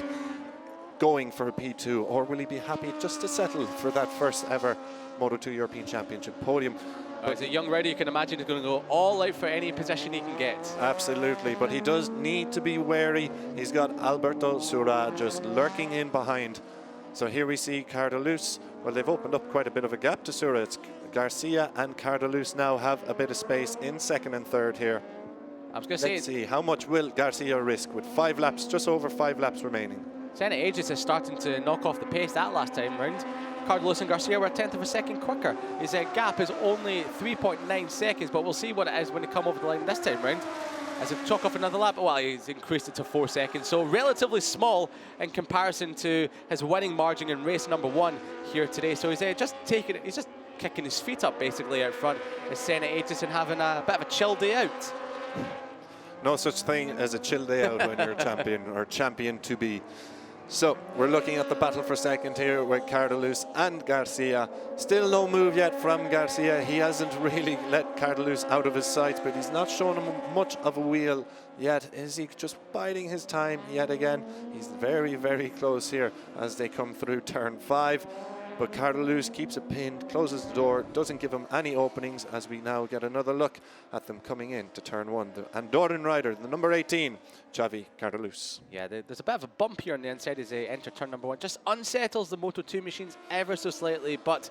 going for a P2, or will he be happy just to settle for that first ever Moto2 European Championship podium. As a young rider, you can imagine he's going to go all out for any position he can get. Absolutely, but he does need to be wary. He's got Alberto Sura just lurking in behind. So here we see Cardolos. Well, they've opened up quite a bit of a gap to Sura. It's Garcia and Cardolos now have a bit of space in second and third here. I was going to say, let's see, how much will Garcia risk with 5 laps, just over 5 laps remaining? Senna Aegis is starting to knock off the pace that last time round. Cardolos and Garcia were a tenth of a second quicker. His gap is only 3.9 seconds, but we'll see what it is when they come over the line this time round. As they chalk off another lap, well, he's increased it to 4 seconds, so relatively small in comparison to his winning margin in race number 1 here today. So he's just kicking his feet up basically out front as Senna Aegis and having a bit of a chill day out. No such thing as a chill day out when you're a champion, or champion to be. So we're looking at the battle for second here with Cardolos and Garcia. Still no move yet from Garcia. He hasn't really let Cardolos out of his sights, but he's not shown him much of a wheel yet. Is he just biding his time yet again? He's very, very close here as they come through turn 5. But Cardolos keeps it pinned, closes the door, doesn't give him any openings, as we now get another look at them coming in to turn 1. The Andorran rider, the number 18, Xavi Cardolos. Yeah, there's a bit of a bump here on the inside as they enter turn number 1. Just unsettles the Moto2 machines ever so slightly, but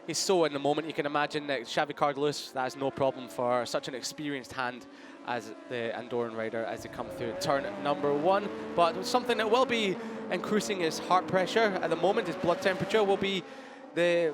he's so in the moment. You can imagine that Xavi Cardolos, that is no problem for such an experienced hand as the Andorran rider as they come through turn number 1. But something that will be increasing his heart pressure at the moment, his blood temperature, will be the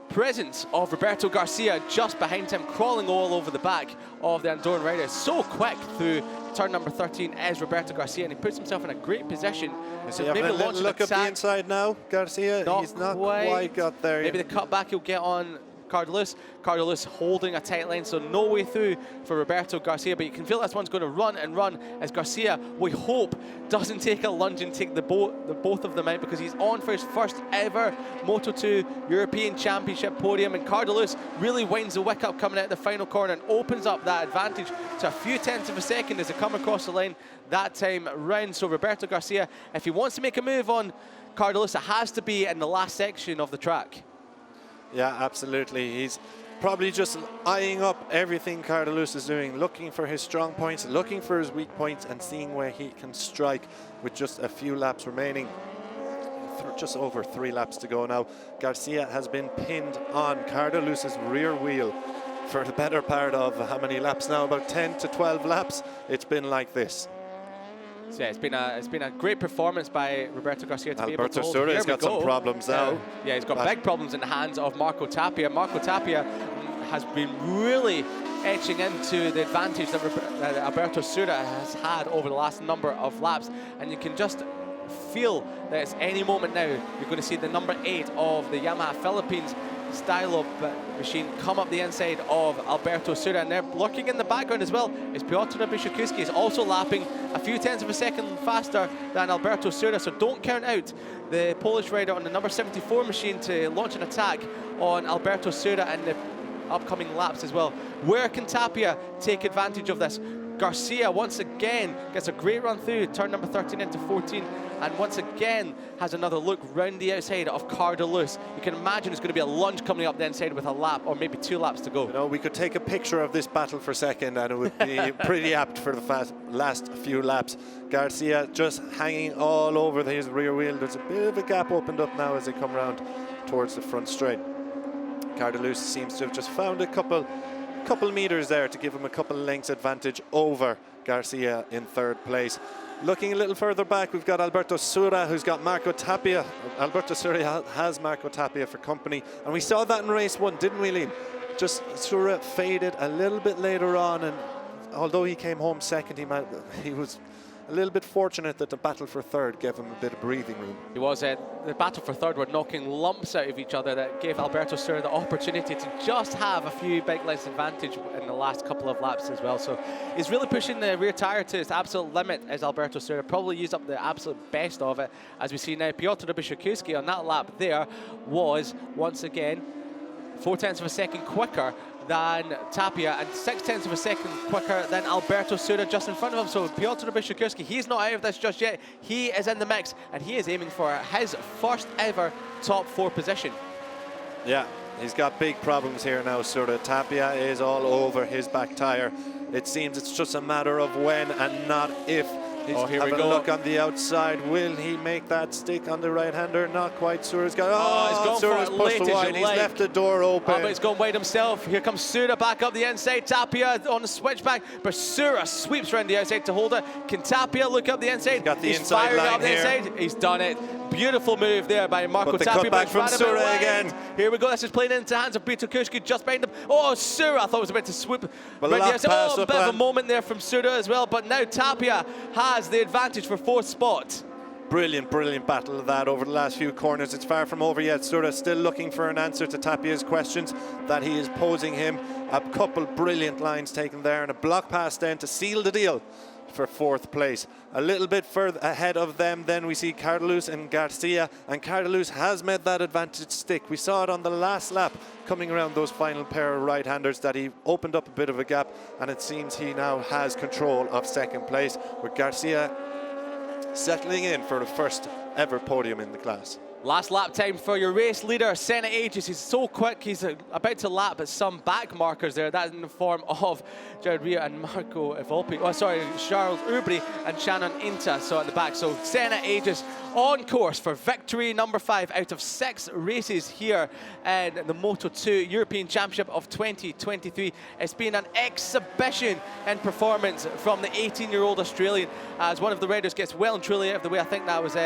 presence of Roberto Garcia just behind him, crawling all over the back of the Andorran rider. So quick through turn number 13 is Roberto Garcia, and he puts himself in a great position. So maybe a little look up the inside now, Garcia. He's not quite got there yet. Maybe the cutback he'll get on Cardolos. Cardolos holding a tight line, so no way through for Roberto Garcia, but you can feel this one's going to run and run as Garcia, we hope, doesn't take a lunge and take the both of them out, because he's on for his first ever Moto2 European Championship podium, and Cardolos really winds the wick up coming out the final corner and opens up that advantage to a few tenths of a second as they come across the line that time round. So Roberto Garcia, if he wants to make a move on Cardolos, it has to be in the last section of the track. Yeah, absolutely. He's probably just eyeing up everything Cardolos is doing, looking for his strong points, looking for his weak points, and seeing where he can strike with just a few laps remaining. just over 3 laps to go now. Garcia has been pinned on Cardalus's rear wheel for the better part of how many laps now? About 10 to 12 laps. It's been like this. So yeah, it's been a great performance by Roberto Garcia to be able to hold. Alberto Sura's got some problems now. Yeah, he's got big problems in the hands of Marco Tapia. Marco Tapia has been really etching into the advantage that Alberto Sura has had over the last number of laps, and you can just feel that it's any moment now you're going to see the number 8 of the Yamaha Philippines style of machine come up the inside of Alberto Sura, and they're lurking in the background as well is Piotr Biszukiewski is also lapping a few tenths of a second faster than Alberto Sura, so don't count out the Polish rider on the number 74 machine to launch an attack on Alberto Sura and the upcoming laps as well. Where can Tapia take advantage of this? Garcia once again gets a great run through turn number 13 into 14, and once again has another look round the outside of Cardalus. You can imagine it's going to be a lunge coming up the inside with a lap or maybe 2 laps to go. You know, we could take a picture of this battle for a second and it would be pretty apt for the last few laps. Garcia just hanging all over his rear wheel. There's a bit of a gap opened up now as they come around towards the front straight. Cardalus seems to have just found a couple meters there to give him a couple lengths advantage over Garcia in 3rd place. Looking a little further back, we've got Alberto Sura, who's got Marco Tapia. Alberto Sura has Marco Tapia for company, and we saw that in race 1, didn't we, Liam? Just Sura faded a little bit later on, and although he came home second, he was a little bit fortunate that the battle for 3rd gave him a bit of breathing room. He was. The battle for 3rd were knocking lumps out of each other that gave Alberto Sura the opportunity to just have a few big lengths advantage in the last couple of laps as well. So he's really pushing the rear tyre to its absolute limit as Alberto Sura probably used up the absolute best of it. As we see now, Piotr Biszukiewski on that lap there was once again 4 tenths of a second quicker than Tapia and 6 tenths of a second quicker than Alberto Sura just in front of him. So Piotr Biszukiewski, he's not out of this just yet. He is in the mix and he is aiming for his first ever top 4 position. Yeah, he's got big problems here now, Sura. Tapia is all over his back tyre. It seems it's just a matter of when and not if. He's having a look on the outside. Will he make that stick on the right-hander? Not quite. Sura's got. Sura's pushed wide. He's left the door open. But he's gone wide himself. Here comes Sura back up the inside. Tapia on the switchback, but Sura sweeps around the outside to hold it. Can Tapia look up the inside? He's got the He's inside firing line up the here. inside. He's done it. Beautiful move there by Marco But the Tapia. cutback from Sura again. Here we go. This is playing into the hands of Biszukiewski just behind him. Oh, Sura! I thought was about to swoop. Well, right there. Oh, a bit of a and moment there from Sura as well. But now Tapia has the advantage for 4th spot. Brilliant battle of that over the last few corners. It's far from over yet. Sura still looking for an answer to Tapia's questions that he is posing him. A couple brilliant lines taken there and a block pass then to seal the deal for 4th place. A little bit further ahead of them then we see Cardalus and Garcia, and Cardalus has made that advantage stick. We saw it on the last lap coming around those final pair of right-handers that he opened up a bit of a gap, and it seems he now has control of 2nd place, with Garcia settling in for the first ever podium in the class. Last lap time for your race leader, Senna Aegis. He's so quick, he's about to lap at some back markers there. That is in the form of Jared Ria and Marco Volpi. Oh, sorry, Charles Ubri and Shannon Inta, so at the back. So Senna Aegis on course for victory number 5 out of 6 races here in the Moto2 European Championship of 2023. It's been an exhibition in performance from the 18-year-old Australian as one of the riders gets well and truly out of the way. I think that was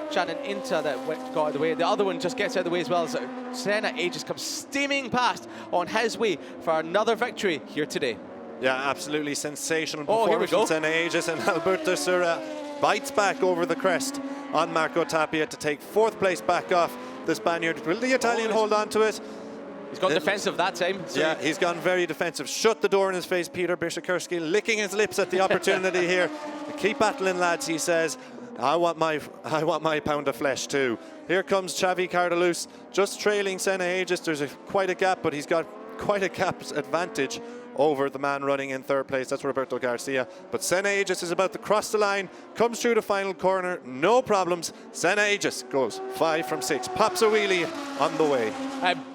Shannon Inta that got out of the way. The other one just gets out of the way as well. So Senna Aegis comes steaming past on his way for another victory here today. Yeah, absolutely sensational performance from Senna Aegis, and Alberto Sura bites back over the crest on Marco Tapia to take 4th place back off the Spaniard. Will the Italian hold on to it? He's gone defensive that time. So yeah, he's gone very defensive. Shut the door in his face, Peter Biszukiewski, licking his lips at the opportunity here. Keep battling, lads, he says. I want my pound of flesh too. Here comes Xavi Cardalus, just trailing Senna Aegis. There's quite a gap, but he's got quite a gap advantage over the man running in third place. That's Roberto Garcia. But Senna Aegis is about to cross the line, comes through the final corner, no problems. Senna Aegis goes 5 from 6, pops a wheelie on the way.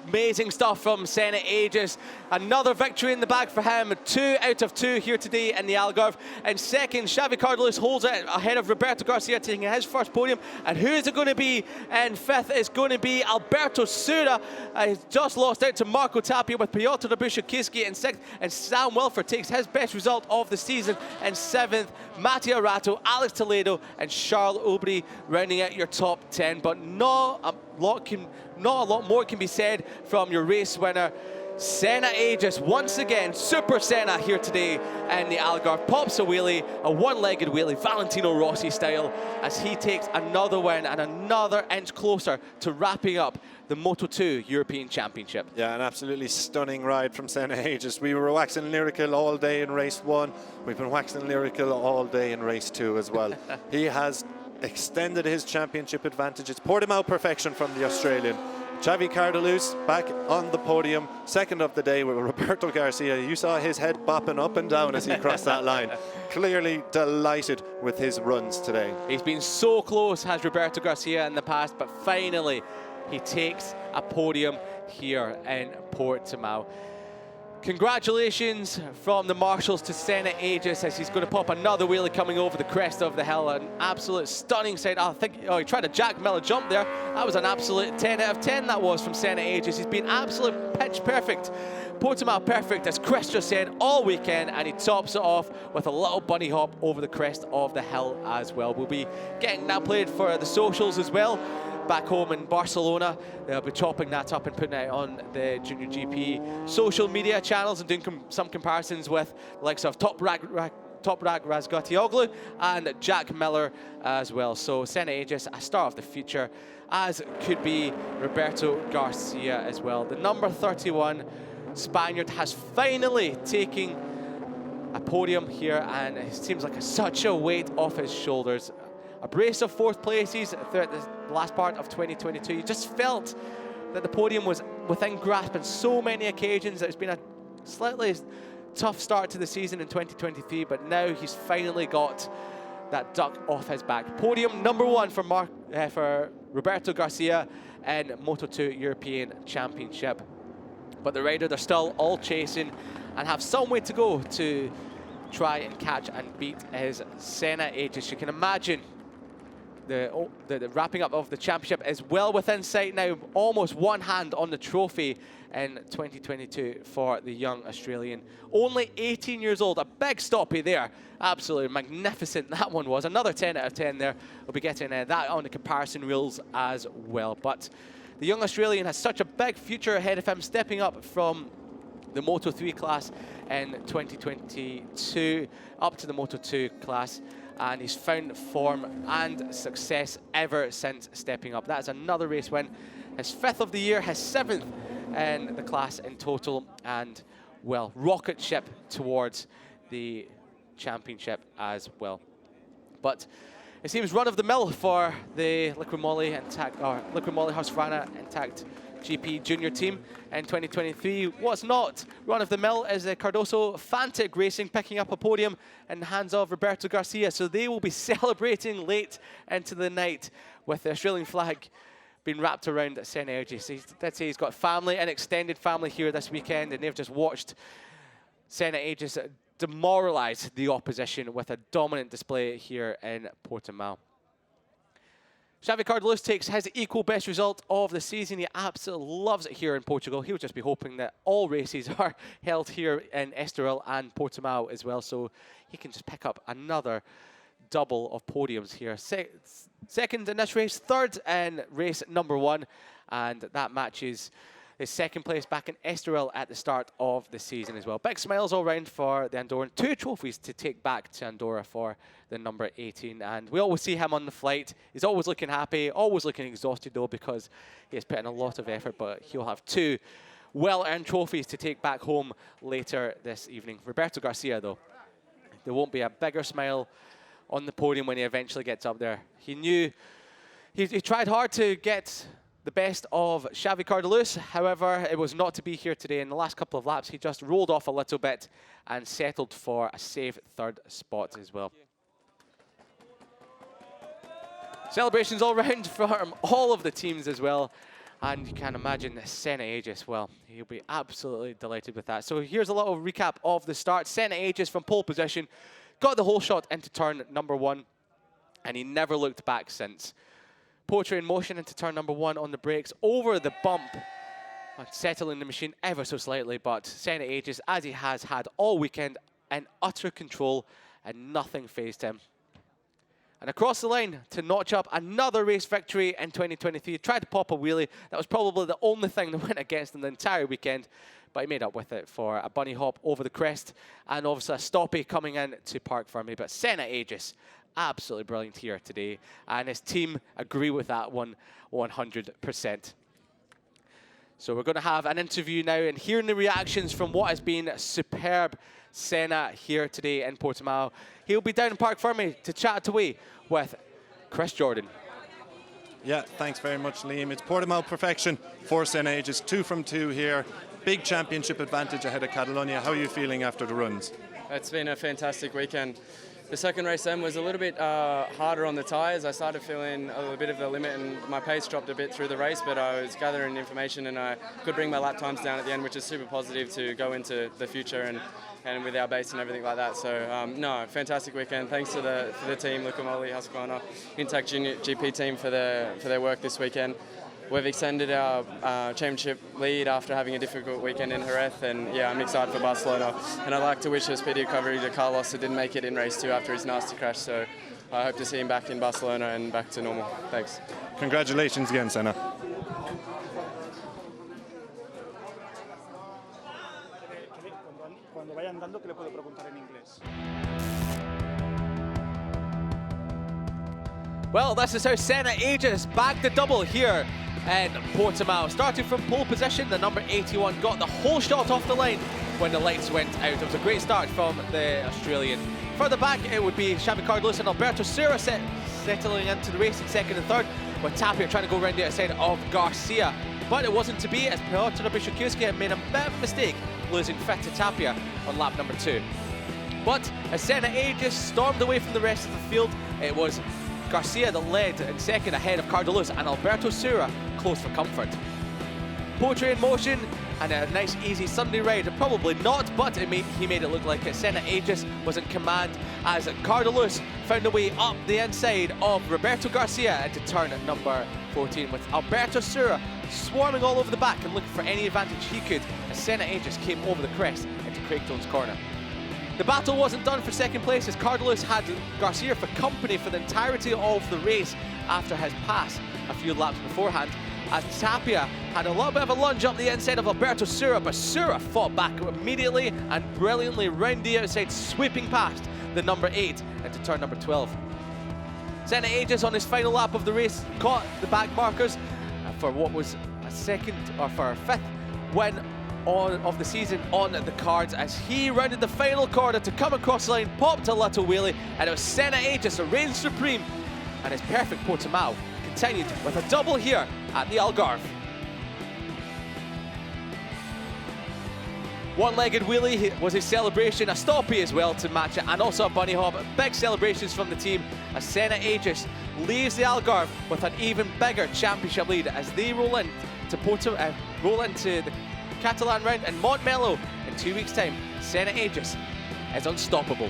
Amazing stuff from Senna Aegis. Another victory in the bag for him. 2 out of 2 here today in the Algarve. And second, Xavi Cardelus holds it ahead of Roberto Garcia, taking his first podium. And who is it going to be? And fifth is going to be Alberto Sura. He's just lost out to Marco Tapia with Piotr Bushakowski in sixth. And Sam Wilford takes his best result of the season in seventh. Mattia Rato, Alex Toledo, and Charles Aubry rounding out your top 10. But not a lot more can be said from your race winner, Senna Aegis. Once again, Super Senna here today in the Algarve. Pops a wheelie, a one-legged wheelie, Valentino Rossi style, as he takes another win and another inch closer to wrapping up the Moto2 European Championship. Yeah, an absolutely stunning ride from Senna Aegis. We were waxing lyrical all day in race 1. We've been waxing lyrical all day in race 2 as well. He has extended his championship advantage. It's Portimao perfection from the Australian. Xavi Cardelus back on the podium, second of the day with Roberto Garcia. You saw his head bopping up and down as he crossed that line. Clearly delighted with his runs today. He's been so close, has Roberto Garcia, in the past, but finally he takes a podium here in Portimao. Congratulations from the marshals to Senna Aegis, as he's going to pop another wheelie coming over the crest of the hill. An absolute stunning sight. I think he tried a Jack Miller jump there. That was an absolute 10 out of 10 that was from Senna Aegis. He's been absolute pitch perfect. Portimao perfect, as Chris just said, all weekend, and he tops it off with a little bunny hop over the crest of the hill as well. We'll be getting that played for the socials as well. Back home in Barcelona, they'll be chopping that up and putting it on the JuniorGP social media channels and doing some comparisons with the likes of Top Rag Razgatioglu and Jack Miller as well. So Senna Aegis, a star of the future, as could be Roberto Garcia as well. The number 31 Spaniard has finally taken a podium here, and it seems like such a weight off his shoulders. A brace of fourth places throughout the last part of 2022. You just felt that the podium was within grasp on so many occasions. It's been a slightly tough start to the season in 2023, but now he's finally got that duck off his back. Podium number 1 for Roberto Garcia in Moto2 European Championship. But the riders are still all chasing and have some way to go to try and catch and beat his Senna Aegis. You can imagine the wrapping up of the championship is well within sight now. Almost one hand on the trophy in 2022 for the young Australian. Only 18 years old, a big stoppie there. Absolutely magnificent that one was. Another 10 out of 10 there. We'll be getting that on the comparison reels as well. But the young Australian has such a big future ahead of him, stepping up from the Moto3 class in 2022 up to the Moto2 class. And he's found form and success ever since stepping up. That's another race win. His 5th of the year, his 7th in the class in total, and, well, rocket ship towards the championship as well. But it seems run-of-the-mill for the Liqui Moly Husqvarna Intact GP junior team in 2023. What's not run-of-the-mill is the Cardoso Fantic Racing picking up a podium in the hands of Roberto Garcia. So they will be celebrating late into the night with the Australian flag being wrapped around Senna Aegis. He did say he's got family, an extended family here this weekend, and they've just watched Senna Aegis demoralise the opposition with a dominant display here in Portimao. Xavi Cardelus takes his equal best result of the season. He absolutely loves it here in Portugal. He'll just be hoping that all races are held here in Estoril and Portimao as well, so he can just pick up another double of podiums here. Second in this race, third in race number 1, and that matches his second place back in Estoril at the start of the season as well. Big smiles all round for the Andorran. 2 trophies to take back to Andorra for the number 18. And we always see him on the flight. He's always looking happy, always looking exhausted though, because he has put in a lot of effort, but he'll have 2 well-earned trophies to take back home later this evening. Roberto Garcia though, there won't be a bigger smile on the podium when he eventually gets up there. He knew, he tried hard to get the best of Xavi Cardelus. However, it was not to be here today. In the last couple of laps, he just rolled off a little bit and settled for a safe third spot as well. Celebrations all round from all of the teams as well. And you can imagine Senna Aegis, well, he'll be absolutely delighted with that. So here's a little recap of the start. Senna Aegis from pole position, got the whole shot into turn number 1, and he never looked back since. Poetry in motion into turn number 1 on the brakes, over the bump, settling the machine ever so slightly, but Senna Aegis, as he has had all weekend, in utter control, and nothing fazed him. And across the line to notch up another race victory in 2023. Tried to pop a wheelie. That was probably the only thing that went against him the entire weekend, but he made up with it for a bunny hop over the crest, and obviously a stoppie coming in to park for me. But Senna Aegis, absolutely brilliant here today, and his team agree with that one 100%. So we're going to have an interview now and hearing the reactions from what has been superb Senna here today in Portimao. He'll be down in Park Fermi to chat away with Chris Jordan. Yeah, thanks very much, Liam. It's Portimao perfection for Senna Aegis. 2 from 2 here. Big championship advantage ahead of Catalonia. How are you feeling after the runs? It's been a fantastic weekend. The second race then was a little bit harder on the tyres. I started feeling a little bit of the limit and my pace dropped a bit through the race, but I was gathering information and I could bring my lap times down at the end, which is super positive to go into the future and with our base and everything like that. So, no, fantastic weekend. Thanks to the team, Luca Moli, Husqvarna, Intact JuniorGP team for their work this weekend. We've extended our championship lead after having a difficult weekend in Jerez, and yeah, I'm excited for Barcelona. And I'd like to wish a speedy recovery to Carlos, who didn't make it in race 2 after his nasty crash. So I hope to see him back in Barcelona and back to normal. Thanks. Congratulations again, Senna. Cuando vaya andando, ¿qué le puedo preguntar en inglés? Well, this is how Senna Aegis bagged the double here in Portimao. Starting from pole position, the number 81 got the whole shot off the line when the lights went out. It was a great start from the Australian. Further back, it would be Xavi Cardelus and Alberto Sura settling into the race in second and third, with Tapia trying to go around the outside of Garcia. But it wasn't to be, as Piotr Biszukiewski had made a bit of a mistake, losing fit to Tapia on lap number 2. But as Senna Aegis stormed away from the rest of the field, it was Garcia that led in second ahead of Cardelus, and Alberto Sura close for comfort. Poetry in motion and a nice easy Sunday ride. Probably not, but he made it look like it. Senna Aegis was in command as Cardelus found a way up the inside of Roberto Garcia into turn number 14, with Alberto Sura swarming all over the back and looking for any advantage he could as Senna Aegis came over the crest into Craigtone's corner. The battle wasn't done for second place as Cardelus had Garcia for company for the entirety of the race after his pass a few laps beforehand, as Tapia had a little bit of a lunge up the inside of Alberto Sura, but Sura fought back immediately and brilliantly round the outside, sweeping past the number 8 into turn number 12. Senna Aegis on his final lap of the race caught the back markers for what was a fifth win of the season on the cards as he rounded the final corner to come across the line, popped a little wheelie, and it was Senna Aegis who reigned supreme, and his perfect Portimao continued with a double here at the Algarve. One-legged wheelie was his celebration, a stoppie as well to match it, and also a bunny hop. Big celebrations from the team as Senna Aegis leaves the Algarve with an even bigger championship lead as they roll into the Catalan round in Montmello in 2 weeks' time. Senna Aegis is unstoppable.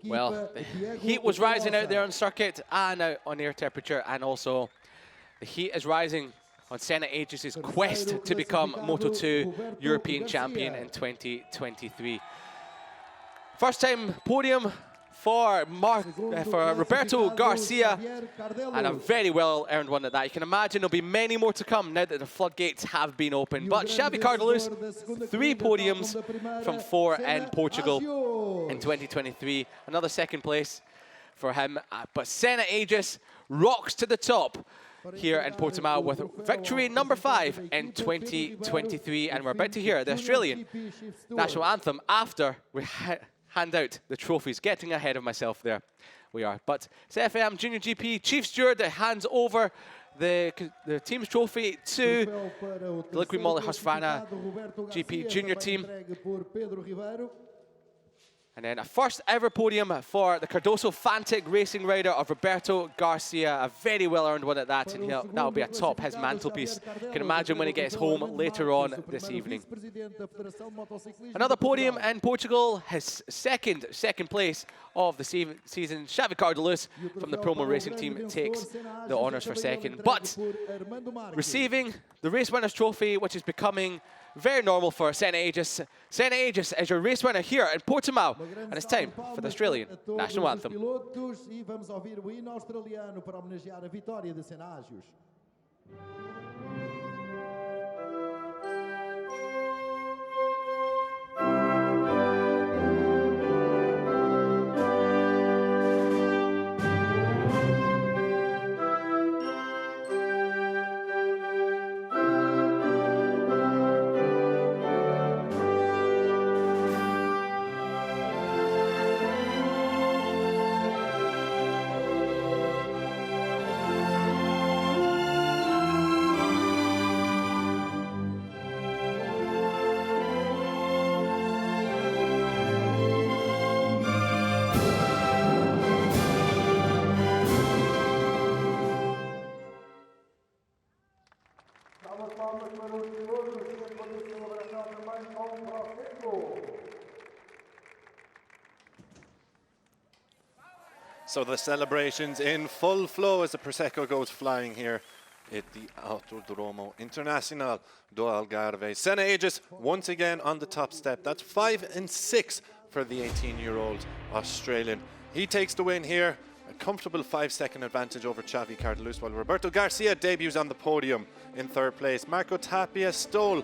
Well, the heat was rising out there on circuit and out on air temperature, and also the heat is rising on Senna Aegis' quest to become Moto2 European champion in 2023. First time podium for Roberto Garcia, and a very well earned one at that. You can imagine there'll be many more to come now that the floodgates have been opened. But Xavi Cardelus, 3 podiums from 4 in Portugal in 2023. Another second place for him. But Senna Aegis rocks to the top here in Portimao with victory number 5 in 2023. And we're about to hear the Australian national anthem after we hand out the trophies. Getting ahead of myself there, we are. But it's FIM Junior GP Chief Steward that hands over the team's trophy to the Liquid Moly Husqvarna GP Junior team. And then a first ever podium for the Cardoso Fantic racing rider of Roberto Garcia. A very well earned one at that, and that'll be atop his mantelpiece. You can imagine when he gets home later on this evening. Another podium in Portugal, his second place of the season. Xavi Cardeluz from the Promo Racing team takes the honours for second. But receiving the race winner's trophy, which is becoming very normal for Senna Aegis. Senna Aegis is your race winner here in Portimao, and it's time for the Australian national anthem. So the celebrations in full flow as the Prosecco goes flying here at the Autodromo Internacional do Algarve. Senna Aegis once again on the top step. That's 5 and 6 for the 18-year-old Australian. He takes the win here. A comfortable 5-second advantage over Xavi Cardeluz, while Roberto Garcia debuts on the podium in 3rd place. Marco Tapia stole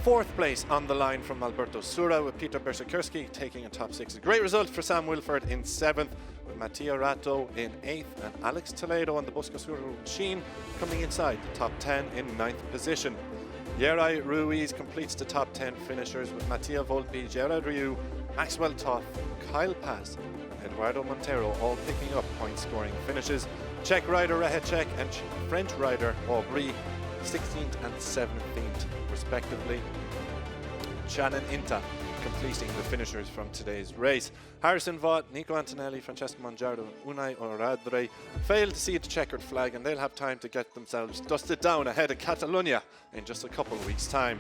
4th place on the line from Alberto Sura, with Peter Bersikorski taking a top 6. A great result for Sam Wilford in 7th, with Mattia Ratto in 8th, and Alex Toledo on the Boscosuro machine coming inside the top 10 in 9th position. Yeray Ruiz completes the top 10 finishers, with Mattia Volpi, Gerard Riou, Maxwell Toth, Kyle Paz, and Eduardo Montero all picking up point-scoring finishes. Czech rider Rehecek and French rider Aubry 16th and 17th respectively. Shannon Inta completing the finishers from today's race. Harrison Vaught, Nico Antonelli, Francesco Mongiardo and Unai Oradre failed to see the checkered flag, and they'll have time to get themselves dusted down ahead of Catalonia in just a couple of weeks' time.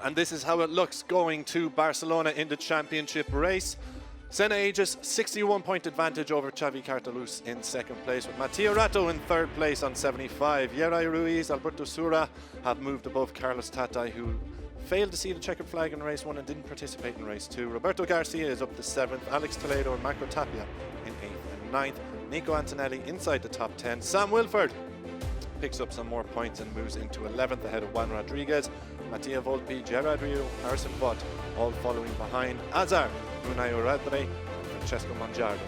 And this is how it looks going to Barcelona in the championship race. Senna Aegis 61-point advantage over Xavi Cardeluz in 2nd place, with Mattia Ratto in 3rd place on 75. Yeray Ruiz, Alberto Sura have moved above Carlos Tatai, who failed to see the checkered flag in race 1 and didn't participate in race 2. Roberto Garcia is up to 7th, Alex Toledo and Marco Tapia in 8th and 9th. Nico Antonelli inside the top 10. Sam Wilford picks up some more points and moves into 11th ahead of Juan Rodriguez. Mattia Volpi, Gerard Riou, Harrison Vaught all following behind, as are Unai Oradre and Francesco Mongiardo.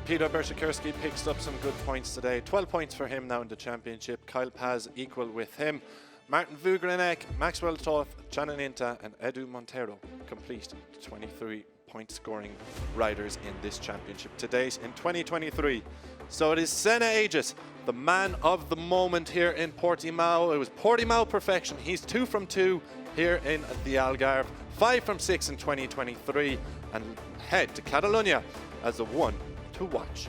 Peter Bersikorski picks up some good points today. 12 points for him now in the championship. Kyle Paz equal with him. Martin Vugrenek, Maxwell Toth, Shannon Inta and Edu Montero complete the 23 point scoring riders in this championship to date in 2023. So it is Senna Aegis, the man of the moment here in Portimao. It was Portimao perfection. He's 2 from 2 here in the Algarve, 5 from 6 in 2023, and head to Catalonia as the one to watch.